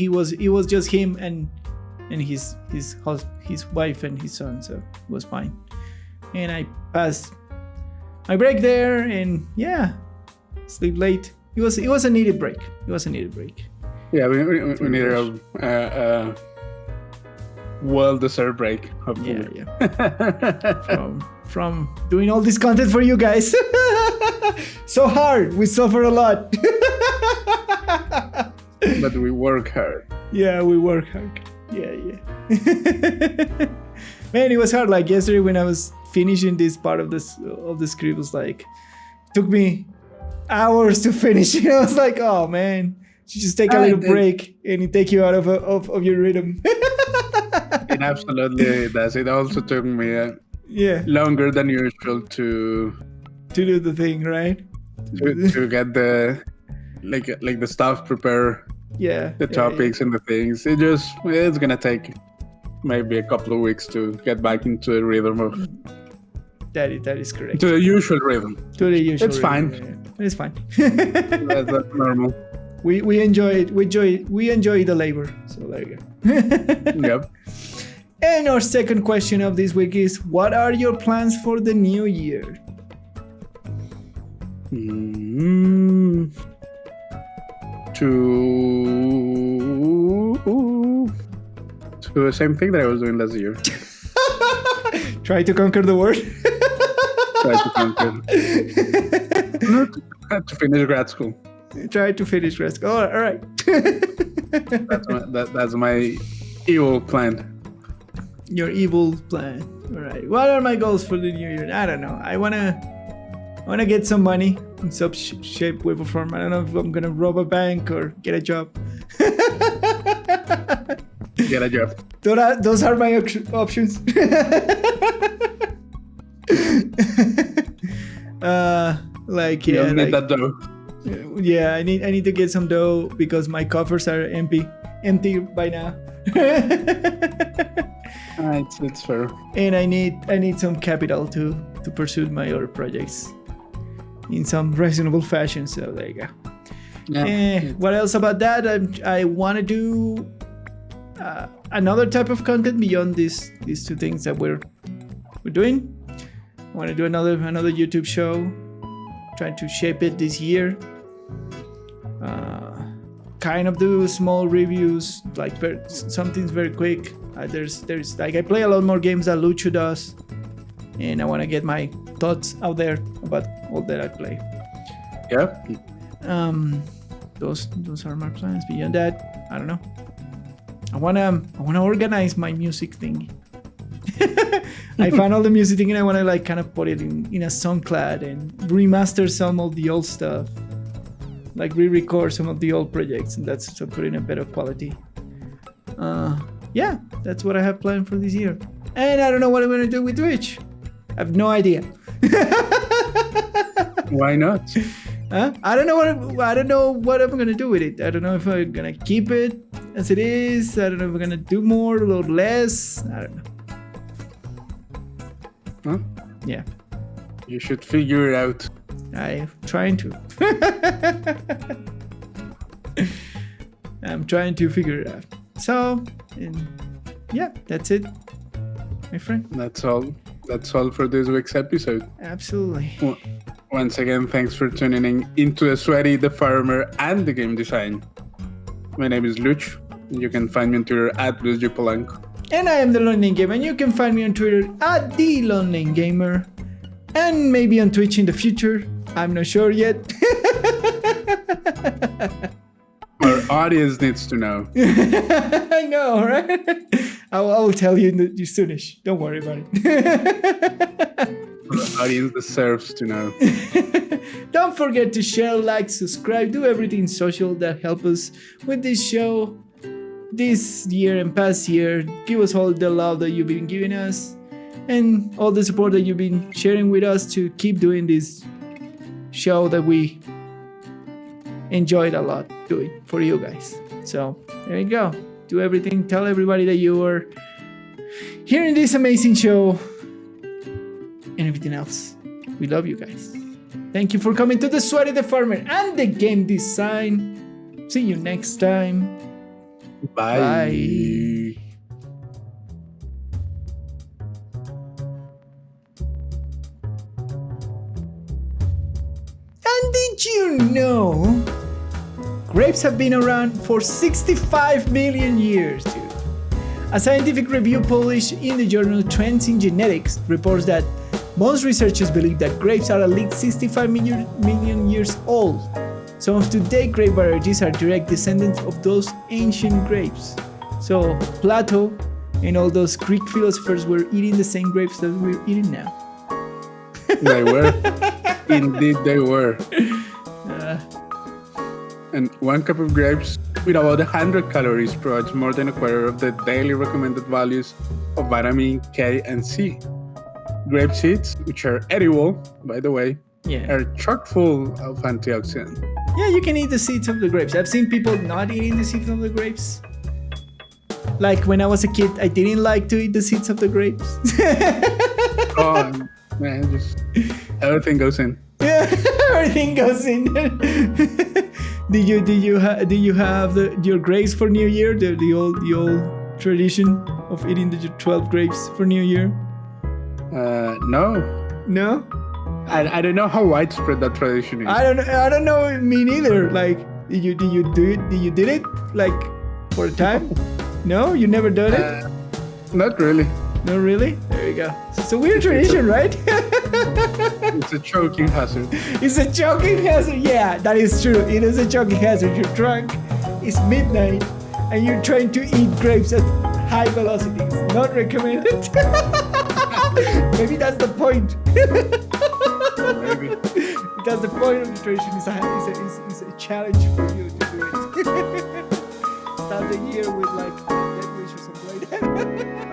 was just him and his wife and his son, so it was fine. And I passed my break there, and sleep late. It was a needed break. Yeah, we needed a well-deserved break, hopefully. Yeah. From doing all this content for you guys. So hard. We suffer a lot. But we work hard. Yeah, we work hard. Yeah. Man, it was hard. Like yesterday when I was finishing this part of the script, it was like, it took me hours to finish. I was like, oh man, you just take a little break and it take you out of your rhythm. It absolutely does. It also took me longer than usual to do the thing, right? To get the the stuff prepared. Yeah. The topics and the things. It's gonna take maybe a couple of weeks to get back into the rhythm of. That is correct. To the usual rhythm. It's fine. Yeah. It's fine. That's normal. We enjoy it. We enjoy the labor. So there you go. Yep. And our second question of this week is, what are your plans for the new year? To the same thing that I was doing last year. Try to conquer the world. To finish grad school. Try to finish grad school. All right. That's my evil plan. Your evil plan. All right. What are my goals for the new year? I don't know. I wanna get some money in some shape, way, or form. I don't know if I'm gonna rob a bank or get a job. Get a job. Those are my options. Need that dough. Yeah, I need to get some dough because my coffers are empty by now. It's fair. And I need some capital to pursue my other projects in some reasonable fashion. So there you go. Yeah. What else about that? I want to do another type of content beyond these two things that we're doing. I want to do another YouTube show. Trying to shape it this year. kind of do small reviews, like something's very quick. There's like I play a lot more games than Lucho does, and I want to get my thoughts out there about all that I play. Yeah. Those are my plans. Beyond that, I don't know. I wanna organize my music thing. I found all the music thing and I wanna like kind of put it in a SoundCloud and remaster some of the old stuff, like re-record some of the old projects, and that's to put in a better quality. Yeah, that's what I have planned for this year. And I don't know what I'm gonna do with Twitch. I have no idea. Why not? I don't know what I'm gonna do with it. I don't know if I'm gonna keep it as it is. I don't know if I'm gonna do more or less. I don't know. Huh? Yeah. You should figure it out. I'm trying to. I'm trying to figure it out. So, yeah, that's it, my friend. That's all. That's all for this week's episode. Absolutely. Once again, thanks for tuning in into The Sweaty, The Farmer, and The Game Design. My name is Lucho. You can find me on Twitter at LuchoPolanco. And I am The Lone Gamer, and you can find me on Twitter at The Lone Gamer. And maybe on Twitch in the future. I'm not sure yet. Our audience needs to know. I know, right? I will tell you soonish. Don't worry about it. Our audience deserves to know. Don't forget to share, like, subscribe, do everything social that help us with this show this year and past year. Give us all the love that you've been giving us and all the support that you've been sharing with us to keep doing this show that we enjoyed a lot doing for you guys. So there you go. Do everything. Tell everybody that you were hearing this amazing show and everything else. We love you guys. Thank you for coming to The Sweaty, The Farmer, and The Game Design. See you next time. Bye. Bye. And did you know grapes have been around for 65 million years, dude? A scientific review published in the journal Trends in Genetics reports that most researchers believe that grapes are at least 65 million years old. Some of today's grape varieties are direct descendants of those ancient grapes. So Plato and all those Greek philosophers were eating the same grapes that we're eating now. They were. Indeed, they were. And 1 cup of grapes with about 100 calories provides more than a quarter of the daily recommended values of vitamin K and C. Grape seeds, which are edible, by the way, are chock full of antioxidants. Yeah, you can eat the seeds of the grapes. I've seen people not eating the seeds of the grapes. Like when I was a kid, I didn't like to eat the seeds of the grapes. Oh, man, just everything goes in. Yeah, everything goes in. Do you have your grapes for New Year? The old tradition of eating the 12 grapes for New Year? No. I don't know how widespread that tradition is. I don't know. Me neither. Like, did you do it? Did you did it like for a time? No, you never done it. Not really. No, really? There you go. It's a weird tradition, right? It's a choking hazard. It's a choking hazard. Yeah, that is true. It is a choking hazard. You're drunk. It's midnight, and you're trying to eat grapes at high velocity. It's not recommended. Maybe that's the point. Maybe. That's the point of the tradition. It's a challenge for you to do it. Start the year with like dead wish or something like that.